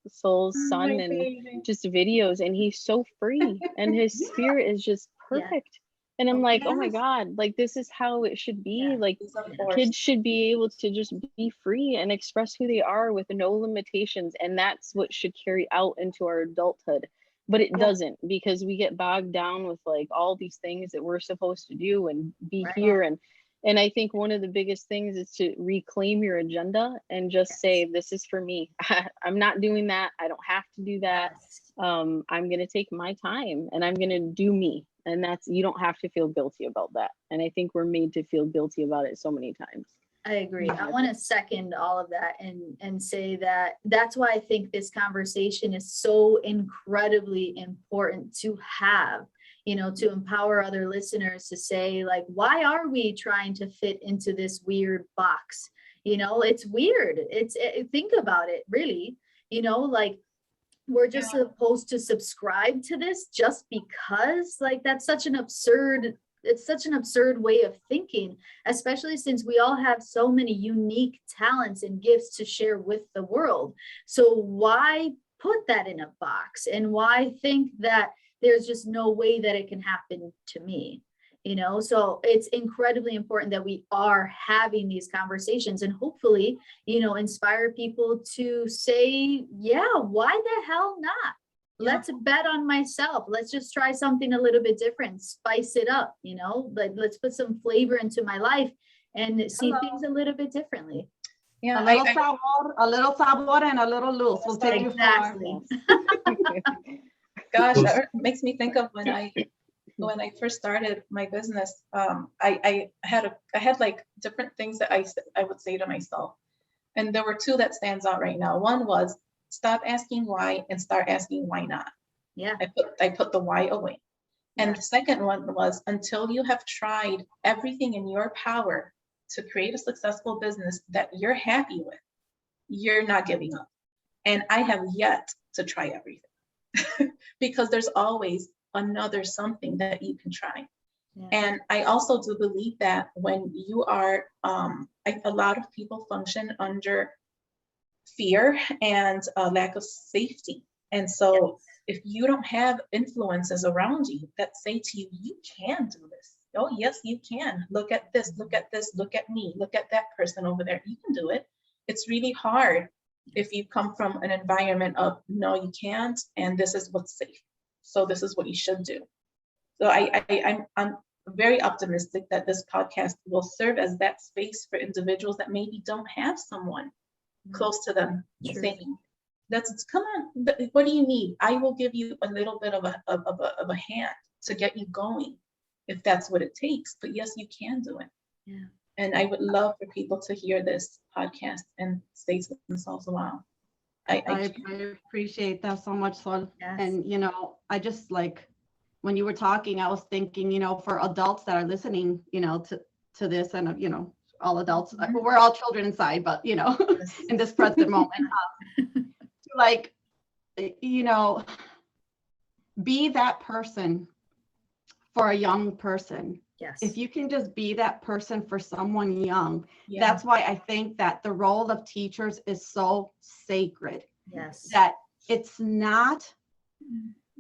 Sol's son, and just videos, and he's so free and his spirit is just perfect. And I'm like, oh my God, like this is how it should be. Like kids should be able to just be free and express who they are with no limitations. And that's what should carry out into our adulthood. But it doesn't, because we get bogged down with like all these things that we're supposed to do and be here. And I think one of the biggest things is to reclaim your agenda and just say, this is for me. I'm not doing that. I don't have to do that. I'm going to take my time and I'm going to do me. And you don't have to feel guilty about that. And I think we're made to feel guilty about it so many times. I agree. I want to second all of that and say that that's why I think this conversation is so incredibly important to have, to empower other listeners to say, like, why are we trying to fit into this weird box? It's weird. Think about it, really, like we're just supposed to subscribe to this just because, like, it's such an absurd way of thinking, especially since we all have so many unique talents and gifts to share with the world. So why put that in a box? And why think that there's just no way that it can happen to me? So it's incredibly important that we are having these conversations and hopefully, inspire people to say, yeah, why the hell not? Let's bet on myself. Let's just try something a little bit different, spice it up, let's put some flavor into my life and see things a little bit differently. Yeah, a little sabor and a little luz will take you far. Gosh, that makes me think of when I first started my business. I had like different things that I would say to myself, and there were two that stands out right now. One was, stop asking why and start asking why not. Yeah. I put the why away. And the second one was, until you have tried everything in your power to create a successful business that you're happy with, you're not giving up. And I have yet to try everything because there's always another something that you can try. Yeah. And I also do believe that when you are, a lot of people function under fear and a lack of safety. And so if you don't have influences around you that say to you, you can do this. Oh, yes, you can. Look at this, look at this, look at me, look at that person over there. You can do it. It's really hard if you come from an environment of, no, you can't, and this is what's safe. So this is what you should do. So I'm very optimistic that this podcast will serve as that space for individuals that maybe don't have someone close to them saying, come on, what do you need? I will give you a little bit of a hand to get you going if that's what it takes. But yes, you can do it. Yeah. And I would love for people to hear this podcast and say to themselves, wow. I appreciate that so much, Sol. Yes. And, I just when you were talking, I was thinking, for adults that are listening, to this and, all adults, we're all children inside, but, in this present moment, be that person for a young person. Yes. If you can just be that person for someone young, Yeah. that's why I think that the role of teachers is so sacred. Yes. That it's not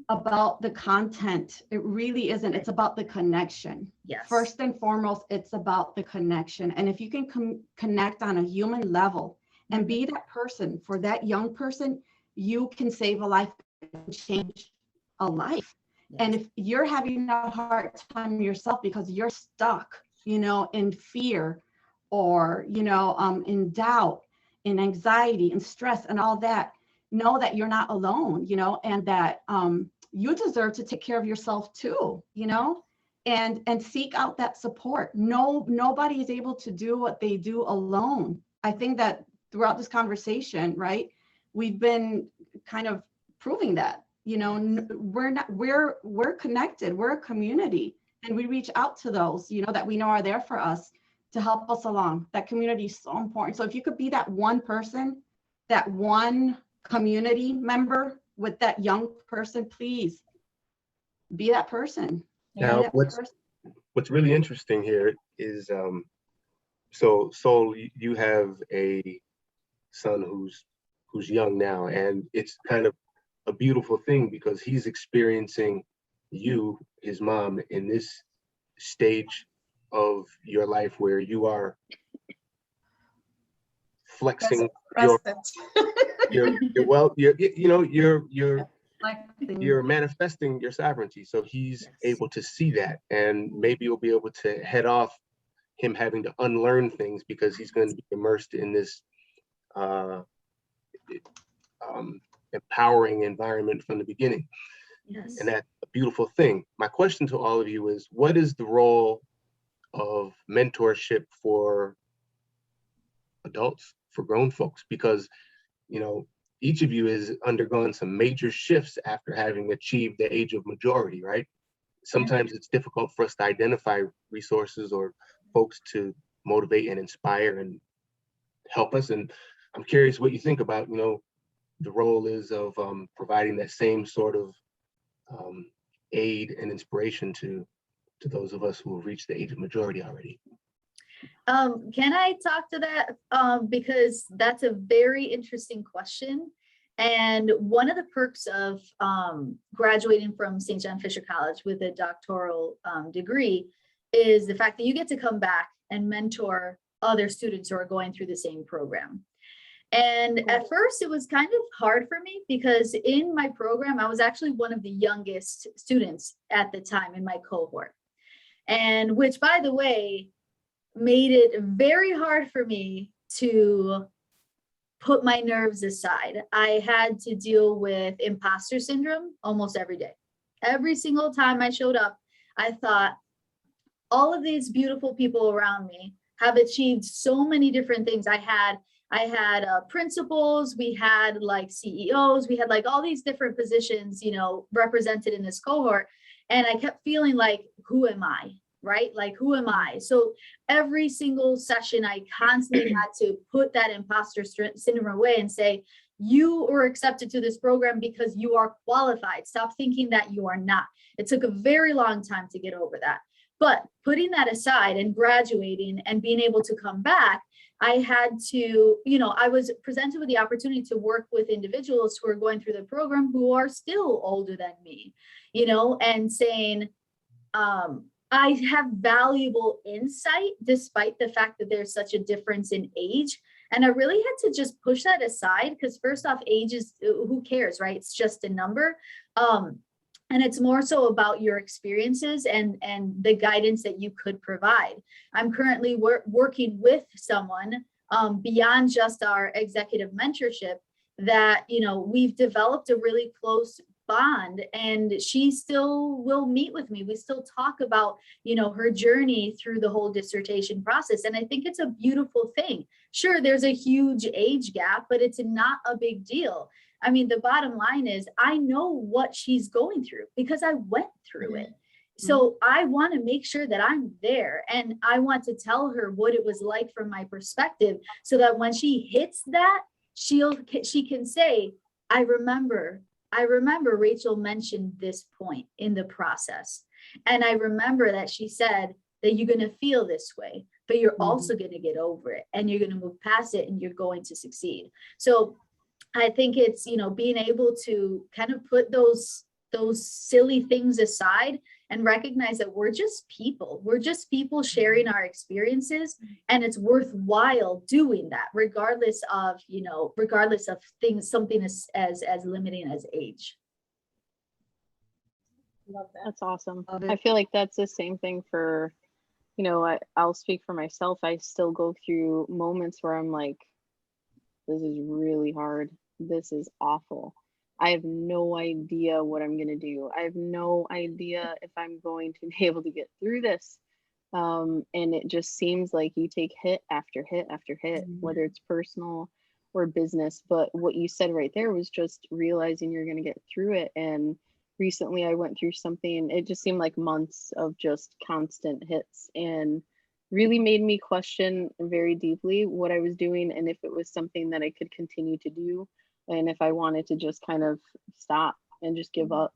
about the content. It really isn't. It's about the connection. Yes. First and foremost, it's about the connection. And if you can connect on a human level and be that person for that young person, you can save a life and change a life. Yes. And if you're having a hard time yourself because you're stuck, in fear or, in doubt, in anxiety and stress and all that, know that you're not alone, and that you deserve to take care of yourself too, and seek out that support. Nobody is able to do what they do alone. I think that throughout this conversation, right, we've been kind of proving that, we're connected, we're a community, and we reach out to those, that we know are there for us to help us along. That community is so important. So if you could be that one person, that one community member with that young person, please be that person. Now, what's really interesting here is, so Sol, you have a son who's young now, and it's kind of a beautiful thing because he's experiencing you, his mom, in this stage of your life where you are flexing you're manifesting your sovereignty. So he's able to see that, and maybe you'll be able to head off him having to unlearn things because he's going to be immersed in this empowering environment from the beginning. Yes. And that's a beautiful thing. My question to all of you is, what is the role of mentorship for adults, for grown folks? Because, each of you has undergone some major shifts after having achieved the age of majority, right? Sometimes it's difficult for us to identify resources or folks to motivate and inspire and help us. And I'm curious what you think about, the role is of providing that same sort of aid and inspiration to those of us who have reached the age of majority already. Can I talk to that? Because that's a very interesting question. And one of the perks of graduating from St. John Fisher College with a doctoral degree is the fact that you get to come back and mentor other students who are going through the same program. And at first it was kind of hard for me because in my program, I was actually one of the youngest students at the time in my cohort. And which, by the way, made it very hard for me to put my nerves aside. I had to deal with imposter syndrome almost every day. Every single time I showed up, I thought, all of these beautiful people around me have achieved so many different things. I had principals, we had like CEOs, we had like all these different positions, represented in this cohort. And I kept feeling like, who am I? Right? Like, who am I? So every single session, I constantly had to put that imposter syndrome away and say, you were accepted to this program because you are qualified. Stop thinking that you are not. It took a very long time to get over that. But putting that aside and graduating and being able to come back, I had to, I was presented with the opportunity to work with individuals who are going through the program who are still older than me, and saying, I have valuable insight despite the fact that there's such a difference in age. And I really had to just push that aside because first off, age is, who cares, right? It's just a number. And it's more so about your experiences and the guidance that you could provide. I'm currently working with someone beyond just our executive mentorship that, we've developed a really close bond, and she still will meet with me. We still talk about, her journey through the whole dissertation process. And I think it's a beautiful thing. Sure, there's a huge age gap, but it's not a big deal. I mean, the bottom line is I know what she's going through because I went through it. So I want to make sure that I'm there, and I want to tell her what it was like from my perspective so that when she hits that, she can say, I remember I remember Rachel mentioned this point in the process. And I remember that she said that you're going to feel this way, but you're also going to get over it and you're going to move past it and you're going to succeed. So I think it's, you know, being able to kind of put those silly things aside and recognize that we're just people. We're just people sharing our experiences, and it's worthwhile doing that, regardless of, you know, regardless of things, something as limiting as age. Love that. That's awesome. Love it. I feel like that's the same thing for, you know, I'll speak for myself. I still go through moments where I'm like, this is really hard. This is awful. I have no idea what I'm going to do. I have no idea if I'm going to be able to get through this. And it just seems like you take hit after hit after hit, whether it's personal or business. But what you said right there was just realizing you're going to get through it. And recently I went through something, it just seemed like months of just constant hits, and really made me question very deeply what I was doing and if it was something that I could continue to do, and if I wanted to just kind of stop and just give up.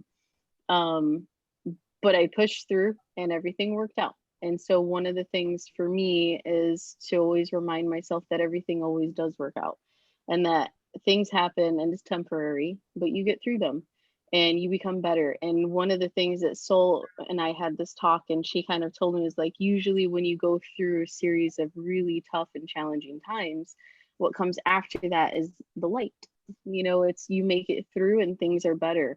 But I pushed through and everything worked out. And so one of the things for me is to always remind myself that everything always does work out, and that things happen and it's temporary, but you get through them and you become better. And one of the things that Sol and I had this talk, and she kind of told me, is like, usually when you go through a series of really tough and challenging times, what comes after that is the light. You know, it's, you make it through and things are better.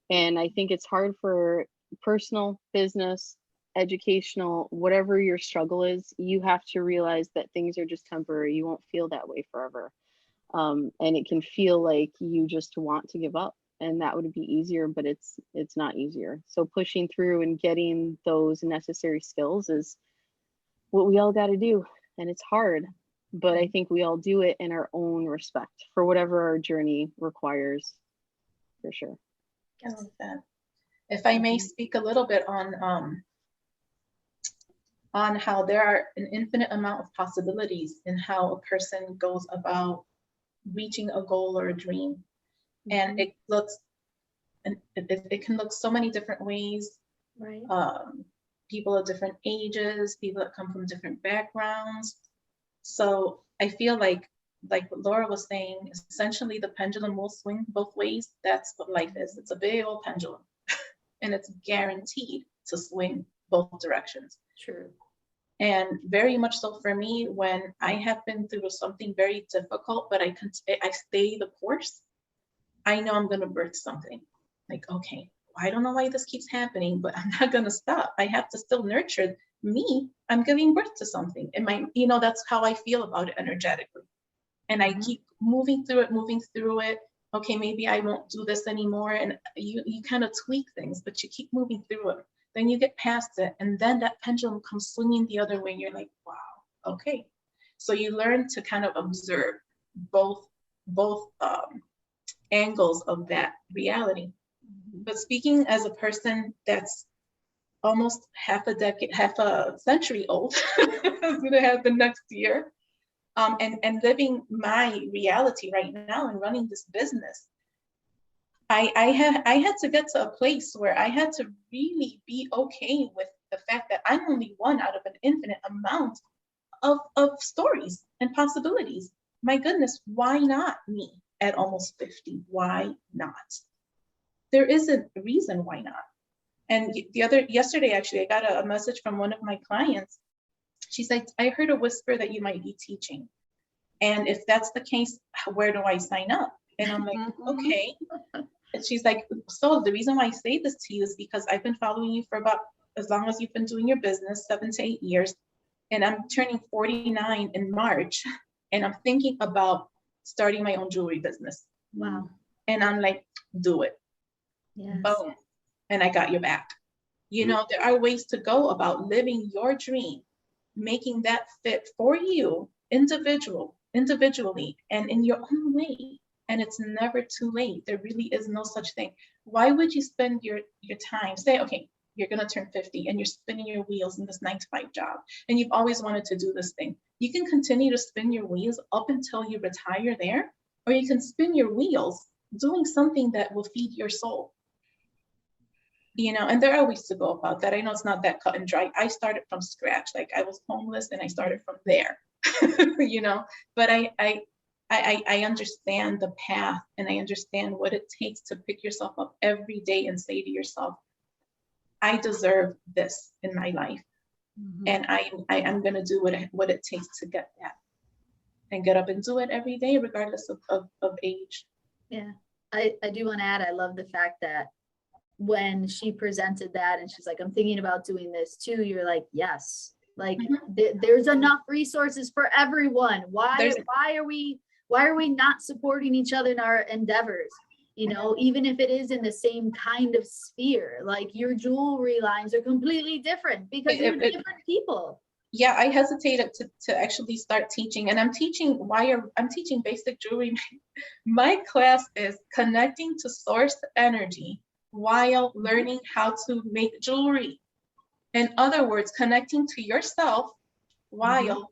And I think it's hard for personal, business, educational, whatever your struggle is, you have to realize that things are just temporary. You won't feel that way forever. And it can feel like you just want to give up, and that would be easier, but it's not easier. So pushing through and getting those necessary skills is what we all got to do. And it's hard, but I think we all do it in our own respect for whatever our journey requires, for sure. I like that. If I may speak a little bit on how there are an infinite amount of possibilities in how a person goes about reaching a goal or a dream. And it looks, and it can look so many different ways. Right. People of different ages, people that come from different backgrounds. So I feel like what Laura was saying, essentially the pendulum will swing both ways. That's what life is. It's a big old pendulum and it's guaranteed to swing both directions. True. And very much so for me, when I have been through something very difficult, but I stay the course, I know I'm going to birth something. Like, okay, I don't know why this keeps happening, but I'm not going to stop. I have to still nurture me. I'm giving birth to something. And that's how I feel about it energetically. And I keep moving through it. Okay, maybe I won't do this anymore. And you kind of tweak things, but you keep moving through it. Then you get past it. And then that pendulum comes swinging the other way. And you're like, wow, okay. So you learn to kind of observe both angles of that reality. But speaking as a person that's almost half a century old, it's gonna happen next year, and living my reality right now and running this business, I had to get to a place where I had to really be okay with the fact that I'm only one out of an infinite amount of stories and possibilities. My goodness, why not me at almost 50? Why not? There isn't a reason why not. And yesterday, actually, I got a message from one of my clients. She's like, I heard a whisper that you might be teaching. And if that's the case, where do I sign up? And I'm like, okay. And she's like, so the reason why I say this to you is because I've been following you for about as long as you've been doing your business, 7 to 8 years. And I'm turning 49 in March. And I'm thinking about starting my own jewelry business. Wow. And I'm like, do it. Yes. Boom. And I got your back. There are ways to go about living your dream, making that fit for you individually and in your own way. And it's never too late. There really is no such thing. Why would you spend your time, say, okay, you're going to turn 50 and you're spinning your wheels in this 9-to-5 job and you've always wanted to do this thing. You can continue to spin your wheels up until you retire there, or you can spin your wheels doing something that will feed your soul. You know, and there are ways to go about that. I know it's not that cut and dry. I started from scratch. Like I was homeless and I started from there, you know, but I understand the path, and I understand what it takes to pick yourself up every day and say to yourself, I deserve this in my life. And I'm going to do what it takes to get that, and get up and do it every day, regardless of age. Yeah, I do want to add, I love the fact that when she presented that and she's like, I'm thinking about doing this too, you're like, yes, like there's enough resources for everyone. Why are we not supporting each other in our endeavors? You know, even if it is in the same kind of sphere, like your jewelry lines are completely different because you're different people. Yeah, I hesitated to actually start teaching, and I'm teaching basic jewelry. My class is connecting to source energy while learning how to make jewelry. In other words, connecting to yourself while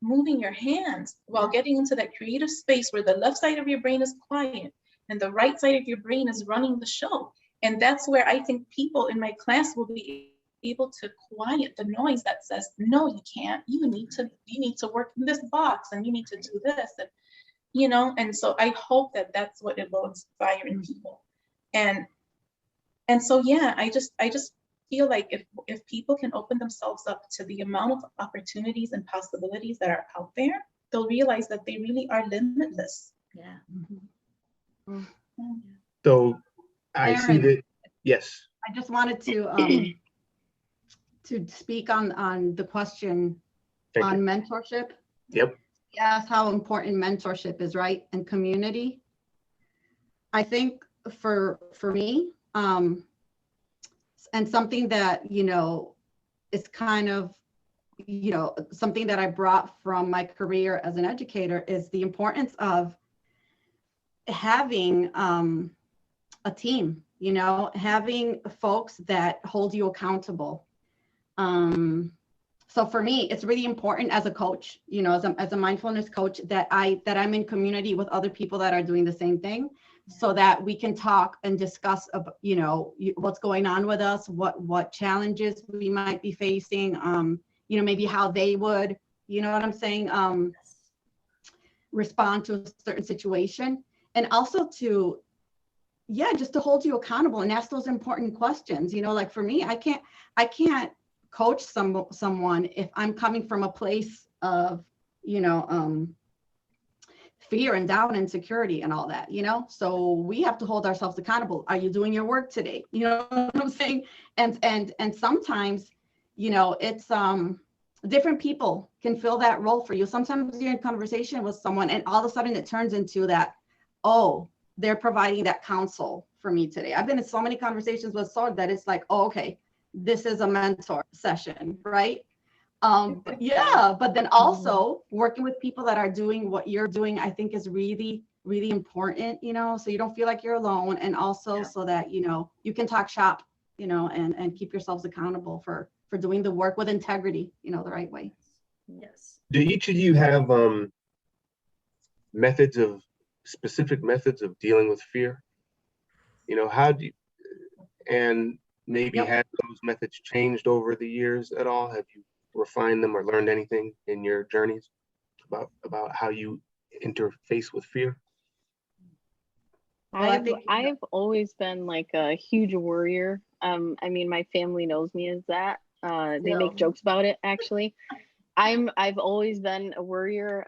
moving your hands, while getting into that creative space where the left side of your brain is quiet and the right side of your brain is running the show. And that's where I think people in my class will be able to quiet the noise that says, no, you can't, you need to work in this box, and you need to do this, and you know. And so I hope that that's what it will inspire in people. And so yeah, I just feel like if people can open themselves up to the amount of opportunities and possibilities that are out there, they'll realize that they really are limitless. Yeah. So I see Erin, that. Yes. I just wanted to speak on the question on mentorship. Yep. Yes, how important mentorship is, right? And community. I think for me, and something that, you know, is kind of, you know, something that I brought from my career as an educator is the importance of having a team, you know, having folks that hold you accountable. So for me, it's really important as a coach, you know, as a mindfulness coach, that I'm in community with other people that are doing the same thing, so that we can talk and discuss, you know, what's going on with us, what challenges we might be facing, you know, maybe how they would, you know what I'm saying, respond to a certain situation. And also to, just to hold you accountable and ask those important questions. You know, like for me, I can't coach someone if I'm coming from a place of, you know, fear and doubt and insecurity and all that, you know. So we have to hold ourselves accountable. Are you doing your work today? You know what I'm saying? And sometimes, you know, it's different people can fill that role for you. Sometimes you're in conversation with someone and all of a sudden it turns into that, oh, they're providing that counsel for me today. I've been in so many conversations with Sol that it's like, oh, okay, this is a mentor session, right? But then also working with people that are doing what you're doing, I think is really, really important, you know, so you don't feel like you're alone, and also so that, you know, you can talk shop, you know, and keep yourselves accountable for doing the work with integrity, you know, the right way. Yes. Do each of you have specific methods of dealing with fear? You know, how do you, and maybe have those methods changed over the years at all? Have you refined them or learned anything in your journeys about how you interface with fear? I've always been like a huge worrier. I mean, my family knows me as that. They make jokes about it, actually. I've always been a worrier.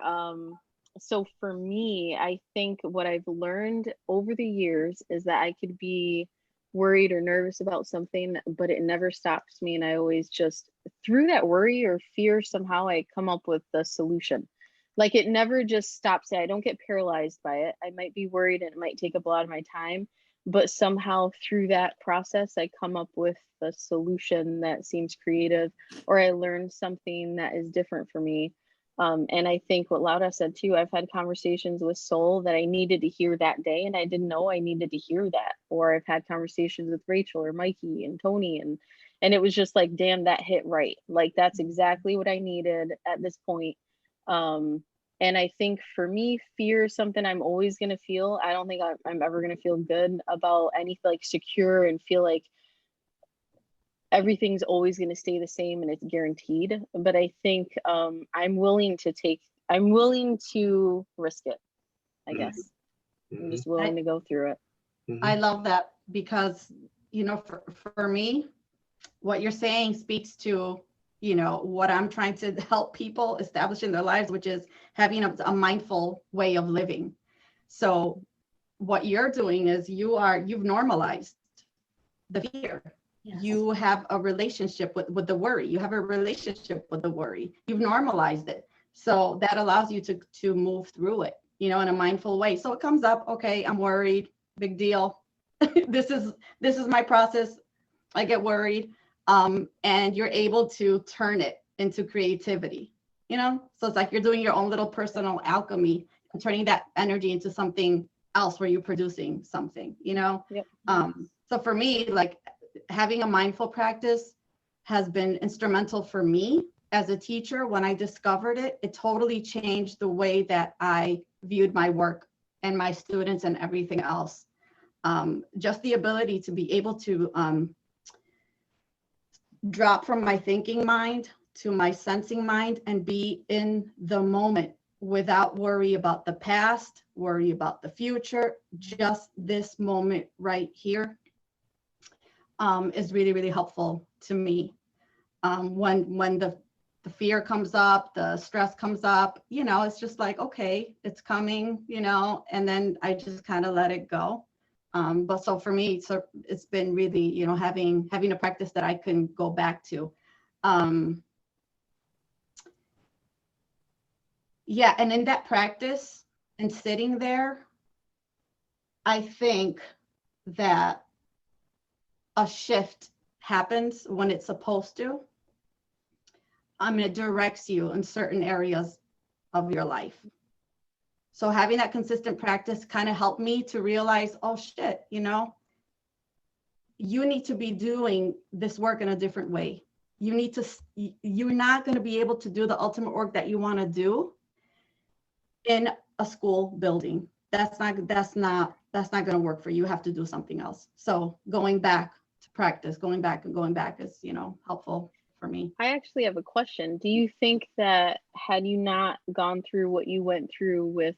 So for me, I think what I've learned over the years is that I could be worried or nervous about something, but it never stops me. And I always just, through that worry or fear, somehow I come up with the solution. Like it never just stops. I don't get paralyzed by it. I might be worried and it might take up a lot of my time, but somehow through that process, I come up with a solution that seems creative, or I learned something that is different for me. And I think what Laura said too, I've had conversations with Sol that I needed to hear that day, and I didn't know I needed to hear that. Or I've had conversations with Rachel or Mikey and Tony, and it was just like, damn, that hit right. Like that's exactly what I needed at this point. And I think for me, fear is something I'm always going to feel. I don't think I'm ever going to feel good about anything, like secure, and feel like everything's always going to stay the same and it's guaranteed. But I think I'm willing to risk it, I guess. I'm just willing to go through it. I love that because, you know, for me, what you're saying speaks to, you know, what I'm trying to help people establish in their lives, which is having a mindful way of living. So what you're doing is you've normalized the fear. Yes. You have a relationship with the worry. You have a relationship with the worry. You've normalized it. So that allows you to move through it, you know, in a mindful way. So it comes up, okay, I'm worried, big deal. This is my process. I get worried. And you're able to turn it into creativity, you know? So it's like you're doing your own little personal alchemy and turning that energy into something else where you're producing something, you know? Yep. So for me, like having a mindful practice has been instrumental for me as a teacher. When I discovered it, it totally changed the way that I viewed my work and my students and everything else. Just the ability to be able to drop from my thinking mind to my sensing mind and be in the moment without worry about the past, worry about the future, just this moment right here is really, really helpful to me. When the fear comes up, the stress comes up, you know, it's just like, okay, it's coming, you know, and then I just kind of let it go. But so for me, so it's been really, you know, having a practice that I can go back to. Yeah, and in that practice and sitting there, I think that a shift happens when it's supposed to. It directs you in certain areas of your life. So having that consistent practice kind of helped me to realize, oh shit, you know, you need to be doing this work in a different way. You're not going to be able to do the ultimate work that you want to do in a school building. That's not going to work for you. You have to do something else. So going back to practice, going back is, you know, helpful for me. I actually have a question. Do you think that had you not gone through what you went through with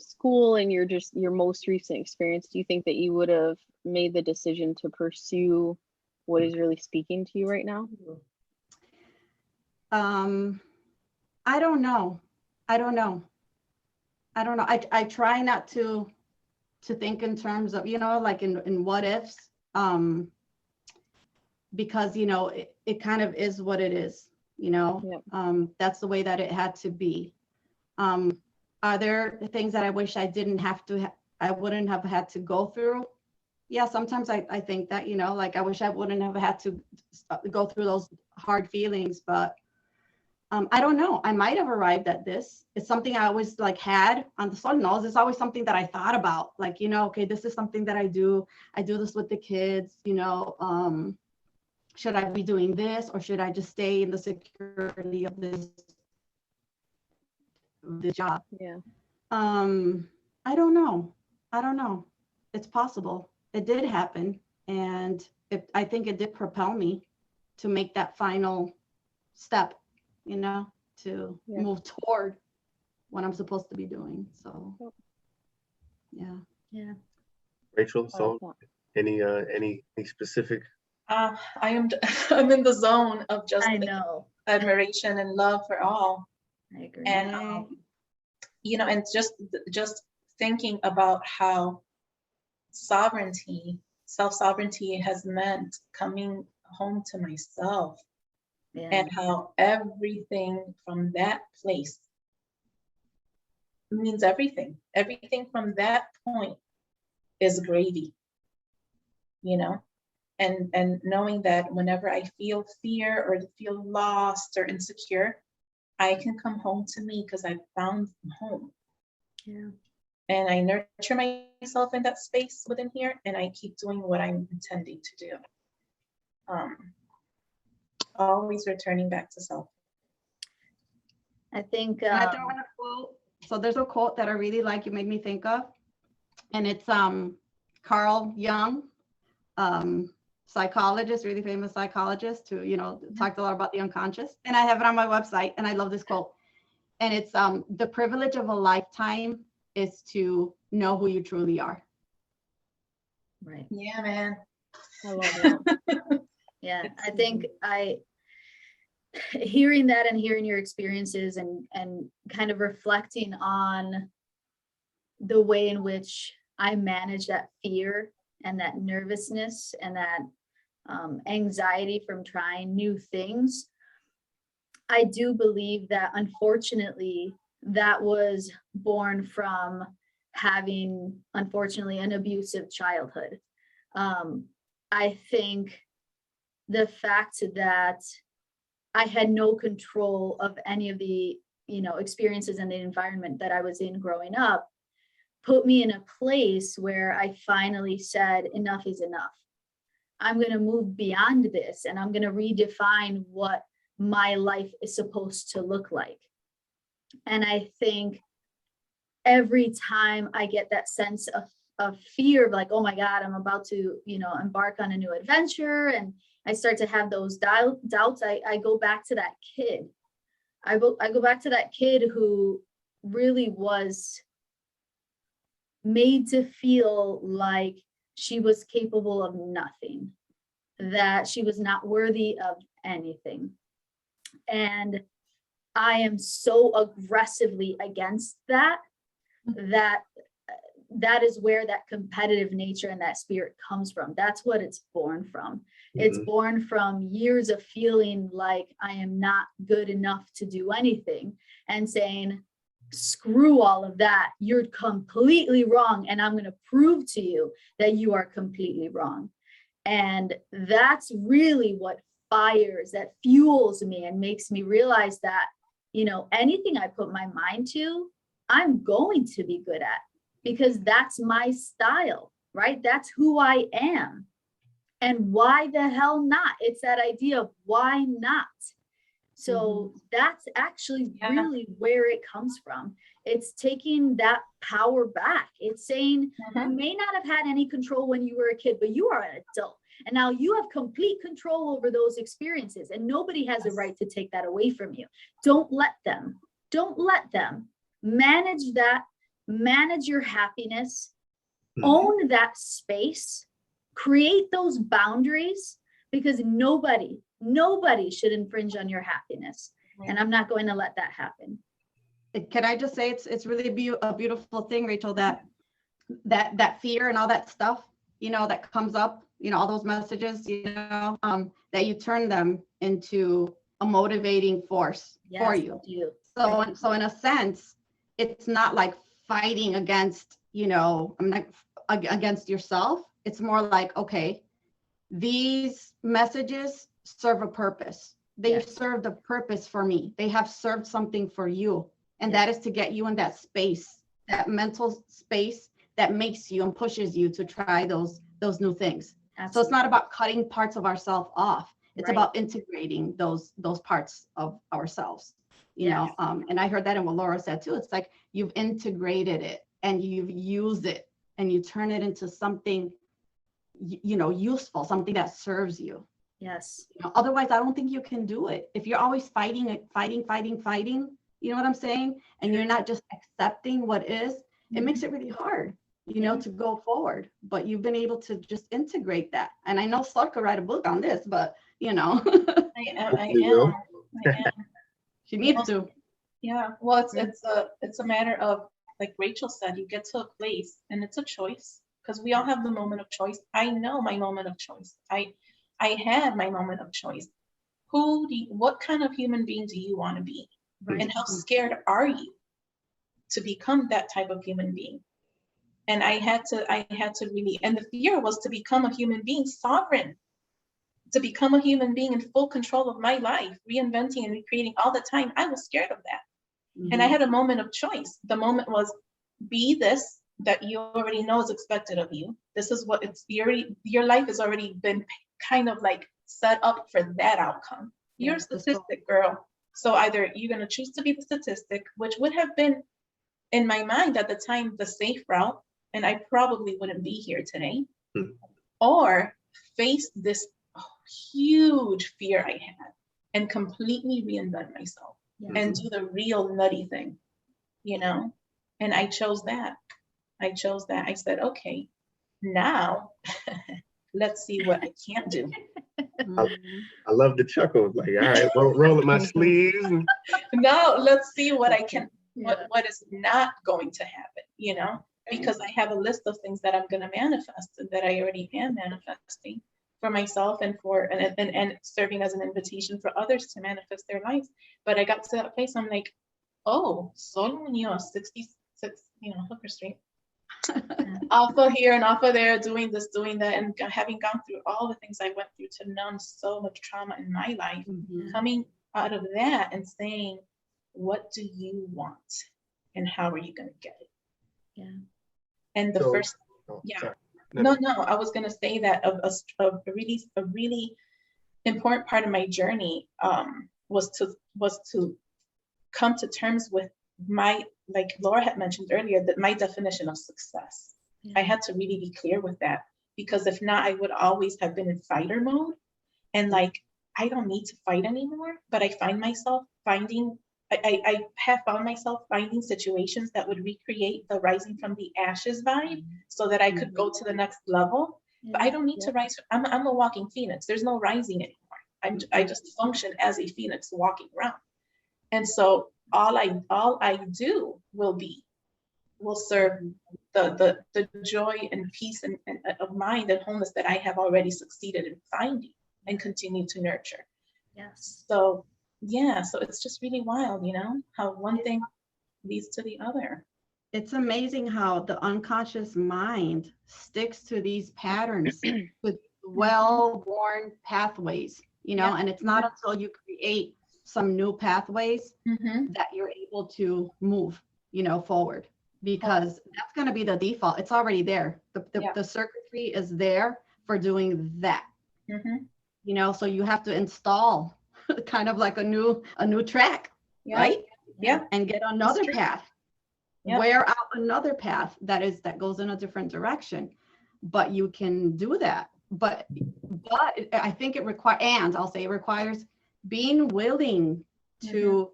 school and your most recent experience, do you think that you would have made the decision to pursue what is really speaking to you right now? I don't know. I try not to think in terms of, you know, like in what ifs, because, you know, it kind of is what it is, you know. Yep. That's the way that it had to be. Are there things that I wish I wouldn't have had to go through? Yeah, sometimes I think that, you know, like I wish I wouldn't have had to go through those hard feelings, but I don't know. I might have arrived at this. It's something I always like had on the Sol Muñoz. It's always something that I thought about, like, you know, okay, this is something that I do. I do this with the kids, you know, should I be doing this or should I just stay in the security of this job? Yeah. I don't know. It's possible. It did happen. And I think it did propel me to make that final step, you know, to move toward what I'm supposed to be doing. So, yeah. Yeah. Rachel, so any specific? I'm in the zone of just admiration and love for all. I agree. And you know, and just thinking about how self-sovereignty has meant coming home to myself, and how everything from that place means everything. Everything from that point is gravy, you know. And knowing that whenever I feel fear or feel lost or insecure, I can come home to me because I found home. Yeah. And I nurture myself in that space within here, and I keep doing what I'm intending to do. Always returning back to self. I think, Can I throw in a quote? So there's a quote that I really like, you made me think of, and it's Carl Jung, psychologist, really famous psychologist who, you know, talked a lot about the unconscious. And I have it on my website, and I love this quote. And it's the privilege of a lifetime is to know who you truly are. right. Yeah, man. I love that. Yeah, I think hearing that and hearing your experiences and kind of reflecting on the way in which I manage that fear and that nervousness and that anxiety from trying new things, I do believe that unfortunately that was born from having, unfortunately, an abusive childhood. I think the fact that I had no control of any of the, you know, experiences and the environment that I was in growing up put me in a place where I finally said, enough is enough. I'm going to move beyond this, and I'm going to redefine what my life is supposed to look like. And I think every time I get that sense of fear of like, oh my God, I'm about to, you know, embark on a new adventure, and I start to have those doubts, I go back to that kid. I go back to that kid who really was made to feel like she was capable of nothing, that she was not worthy of anything. And I am so aggressively against that is where that competitive nature and that spirit comes from. That's what it's born from. It's born from years of feeling like I am not good enough to do anything and saying, screw all of that. You're completely wrong. And I'm going to prove to you that you are completely wrong. And that's really what fires, that fuels me and makes me realize that, you know, anything I put my mind to, I'm going to be good at, because that's my style, right? That's who I am. And why the hell not? It's that idea of why not? So that's actually really where it comes from. It's taking that power back. It's saying you may not have had any control when you were a kid, but you are an adult. And now you have complete control over those experiences, and nobody has a right to take that away from you. Don't let them. Don't let them. Manage that. Manage your happiness. Own that space. Create those boundaries, because nobody should infringe on your happiness. And I'm not going to let that happen. Can I just say it's really a beautiful thing, Rachel, that fear and all that stuff, you know, that comes up, you know, all those messages, you know, that you turn them into a motivating force for you. So in a sense, it's not like fighting against, you know, I'm not against yourself. It's more like, okay, these messages serve a purpose. They serve the purpose for me. They have served something for you. And that is to get you in that space, that mental space that makes you and pushes you to try those new things. Absolutely. So it's not about cutting parts of ourselves off. It's about integrating those parts of ourselves, you know. And I heard that in what Laura said too. It's like you've integrated it and you've used it and you turn it into something, you know, useful, something that serves you. Yes. You know, otherwise, I don't think you can do it. If you're always fighting, you know what I'm saying? And you're not just accepting what is, it makes it really hard, you know, to go forward. But you've been able to just integrate that. And I know Sol could write a book on this, but, you know. I am. She needs to. Yeah. Well, it's a matter of, like Rachel said, you get to a place and it's a choice, because we all have the moment of choice. I know my moment of choice. I had my moment of choice. What kind of human being do you want to be? Right. And how scared are you to become that type of human being? And I had to really, and the fear was to become a human being sovereign, to become a human being in full control of my life, reinventing and recreating all the time. I was scared of that. And I had a moment of choice. The moment was, be this that you already know is expected of you. This is what your life has already been kind of like set up for that outcome. You're a statistic, girl. So either you're going to choose to be the statistic, which would have been in my mind at the time the safe route, and I probably wouldn't be here today, or face this huge fear I had and completely reinvent myself and do the real nutty thing, you know? And I chose that. I said, okay, now let's see what I can't do. I love the chuckle. Like, all right, roll up my sleeves. Now let's see what I can, what is not going to happen, you know? Because I have a list of things that I'm going to manifest and that I already am manifesting for myself and for and serving as an invitation for others to manifest their lives. But I got to that place, I'm like, oh, Sol Muñoz, 66, Hooker Street. Off of here and off of there, doing this, doing that, and having gone through all the things I went through to numb so much trauma in my life, coming out of that and saying, what do you want and how are you going to get it? Yeah. And the first, no, I was going to say that a really important part of my journey was to come to terms with my, like Laura had mentioned earlier, that my definition of success. I had to really be clear with that, because if not, I would always have been in fighter mode. And like, I don't need to fight anymore, but I find myself I have found myself finding situations that would recreate the rising from the ashes vibe so that I could go to the next level. But I don't need to rise. I'm a walking phoenix. There's no rising anymore. I just function as a phoenix walking around. And so all I do will serve the joy and peace and of mind and wholeness that I have already succeeded in finding and continue to nurture. Yes. So yeah, so it's just really wild, how one thing leads to the other. It's amazing how the unconscious mind sticks to these patterns with well-worn pathways, and it's not until you create some new pathways that you're able to move, forward, because that's going to be the default. It's already there. The circuitry is there for doing that, so you have to install kind of like a new track, right? Yeah. And get another path. Wear out another path that goes in a different direction. But you can do that. But I think it requires being willing to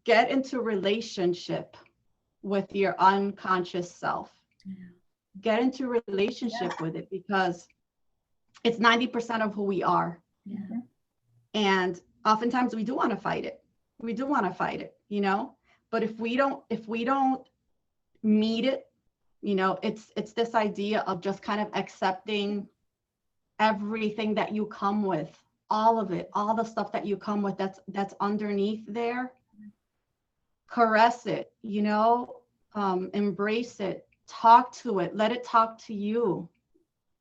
get into relationship with your unconscious self. Get into relationship with it, because it's 90% of who we are. And oftentimes we do want to fight it. But if we don't meet it, it's this idea of just kind of accepting everything that you come with, all of it, all the stuff that you come with that's underneath there. Caress it, embrace it, talk to it, let it talk to you.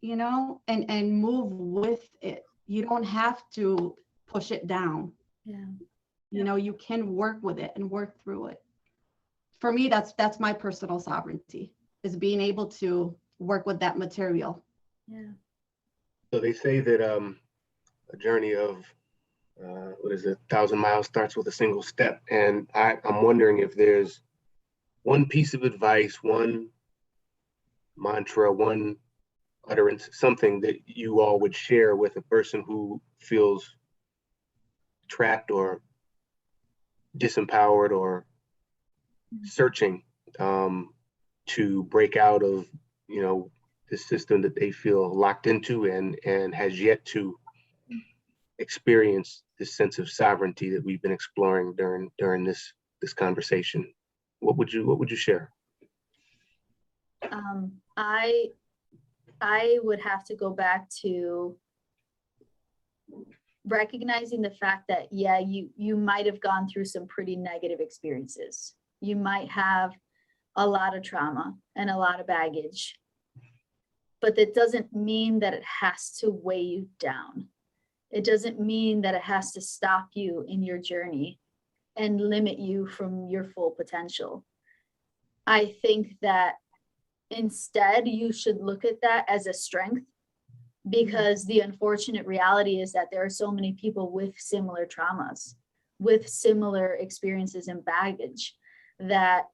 And move with it. You don't have to push it down. You can work with it and work through it. For me, that's my personal sovereignty, is being able to work with that material. So they say that a journey of 1,000 miles starts with a single step. And I'm wondering if there's one piece of advice, one mantra, one utterance, something that you all would share with a person who feels trapped or disempowered or searching to break out of the system that they feel locked into and has yet to experience this sense of sovereignty that we've been exploring during this conversation. What would you share? I would have to go back to recognizing the fact that, you might have gone through some pretty negative experiences. You might have a lot of trauma and a lot of baggage, but that doesn't mean that it has to weigh you down. It doesn't mean that it has to stop you in your journey and limit you from your full potential. I think that instead, you should look at that as a strength because the unfortunate reality is that there are so many people with similar traumas, with similar experiences and baggage, that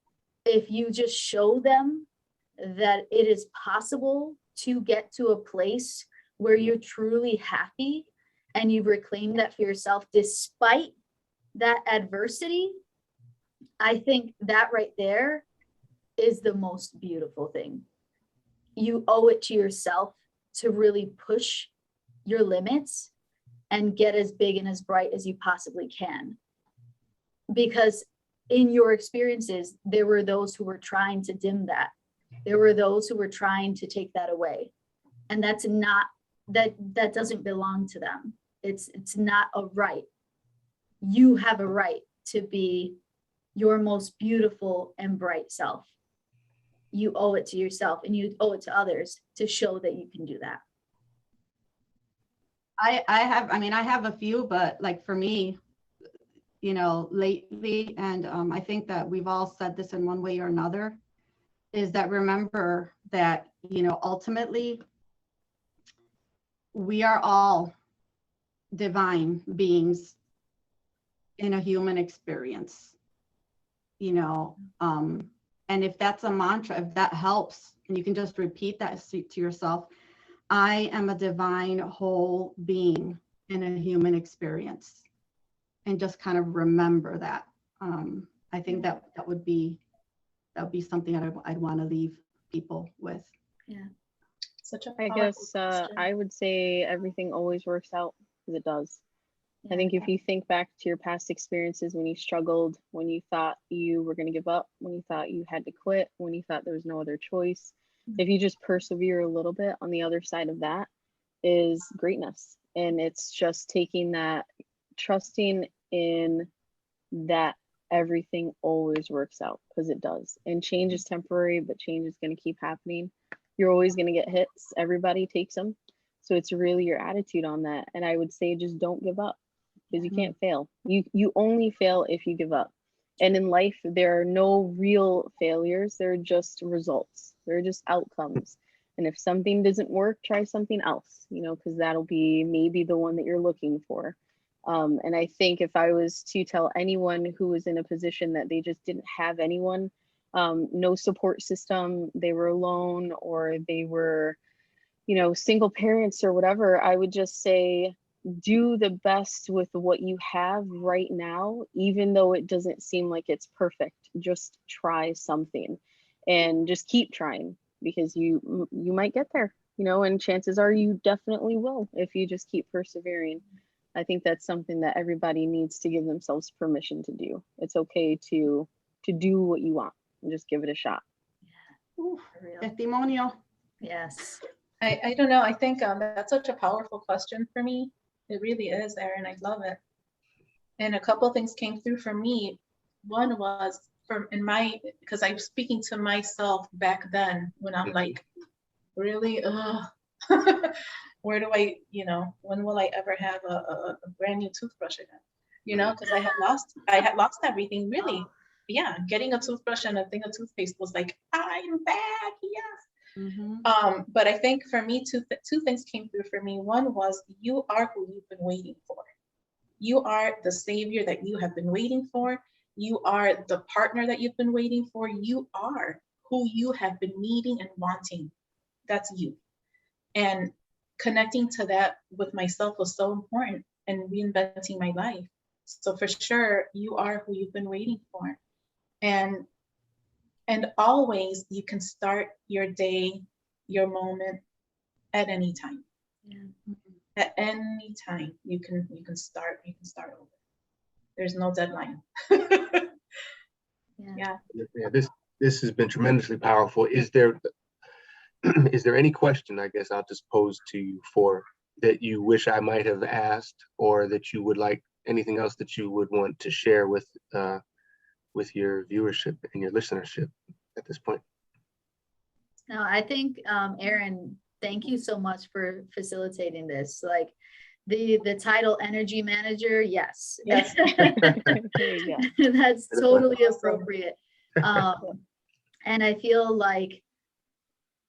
if you just show them that it is possible to get to a place where you're truly happy and you've reclaimed that for yourself despite that adversity, I think that right there is the most beautiful thing. You owe it to yourself to really push your limits and get as big and as bright as you possibly can. Because in your experiences, there were those who were trying to dim that. There were those who were trying to take that away. And that's not, that doesn't belong to them. It's not a right. You have a right to be your most beautiful and bright self. You owe it to yourself, and you owe it to others to show that you can do that. I have a few, but like for me, you know, lately, and I think that we've all said this in one way or another, is that remember that, you know, ultimately we are all divine beings in a human experience, you know, and if that's a mantra, if that helps, and you can just repeat that to yourself, I am a divine whole being in a human experience, and just kind of remember that. I think that would be something I'd want to leave people with. Yeah. Such a I guess I would say everything always works out, because it does. I think if you think back to your past experiences, when you struggled, when you thought you were going to give up, when you thought you had to quit, when you thought there was no other choice, if you just persevere a little bit, on the other side of that is greatness. And it's just taking that, trusting in that everything always works out, because it does. And change is temporary, but change is going to keep happening. You're always going to get hits. Everybody takes them. So it's really your attitude on that. And I would say just don't give up, because you can't fail. You only fail if you give up. And in life, there are no real failures. They're just results. They're just outcomes. And if something doesn't work, try something else, you know, because that'll be maybe the one that you're looking for. And I think if I was to tell anyone who was in a position that they just didn't have anyone, no support system, they were alone, or they were, you know, single parents or whatever, I would just say, do the best with what you have right now, even though it doesn't seem like it's perfect. Just try something and just keep trying, because you might get there, you know, and chances are you definitely will if you just keep persevering. I think that's something that everybody needs to give themselves permission to do. It's okay to do what you want and just give it a shot. Ooh, testimonial. Yes. I don't know. I think that's such a powerful question for me. It really is, Erin. I love it. And a couple of things came through for me. One was because I was speaking to myself back then when I'm like, really, where do I, you know, when will I ever have a brand new toothbrush again? You know, because I had lost everything, really. Yeah, getting a toothbrush and a thing of toothpaste was like, I'm back, yes. But I think for me, two things came through for me. One was, you are who you've been waiting for. You are the savior that you have been waiting for. You are the partner that you've been waiting for. You are who you have been needing and wanting. That's you. And connecting to that with myself was so important, and reinventing my life. So for sure, you are who you've been waiting for. And always you can start your day, your moment at any time. Yeah. At any time you can start over. There's no deadline. Yeah. This has been tremendously powerful. Is there any question, I guess I'll just pose to you, for that you wish I might have asked, or that you would like, anything else that you would want to share with your viewership and your listenership at this point? No, I think, Erin, thank you so much for facilitating this. Like the title energy manager, yes. Yes. There you go. That's totally appropriate. And I feel like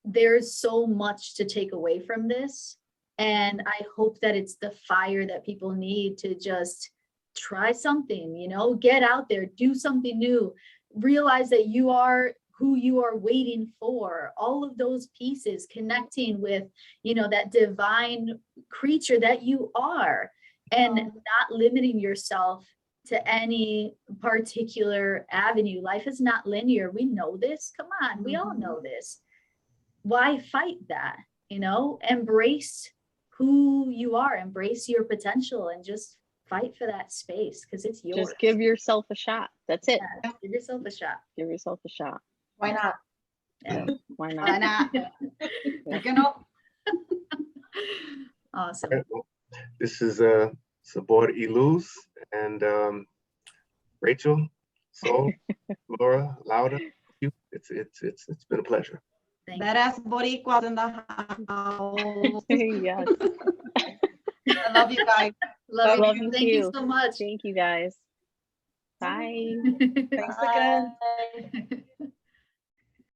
there's so much to take away from this. And I hope that it's the fire that people need to just try something, you know, get out there, do something new, realize that you are who you are waiting for, all of those pieces connecting with, you know, that divine creature that you are, and not limiting yourself to any particular avenue. Life is not linear. We know this. Come on, we all know this. Why fight that? You know, embrace who you are, embrace your potential, and just fight for that space because it's yours. Just give yourself a shot. That's it. Yeah, give yourself a shot. Give yourself a shot. Why not? Yeah. Why Why not? not? You know, Awesome. Right, well, this is Sabor y Luz, and Rachel, Sol, Laura, Laura. It's been a pleasure. Thank you. badass Boricuas in the house. Yes. I love you guys. Love Love you. you Thank you too. so much. Thank you guys. Bye. Thanks again. Bye.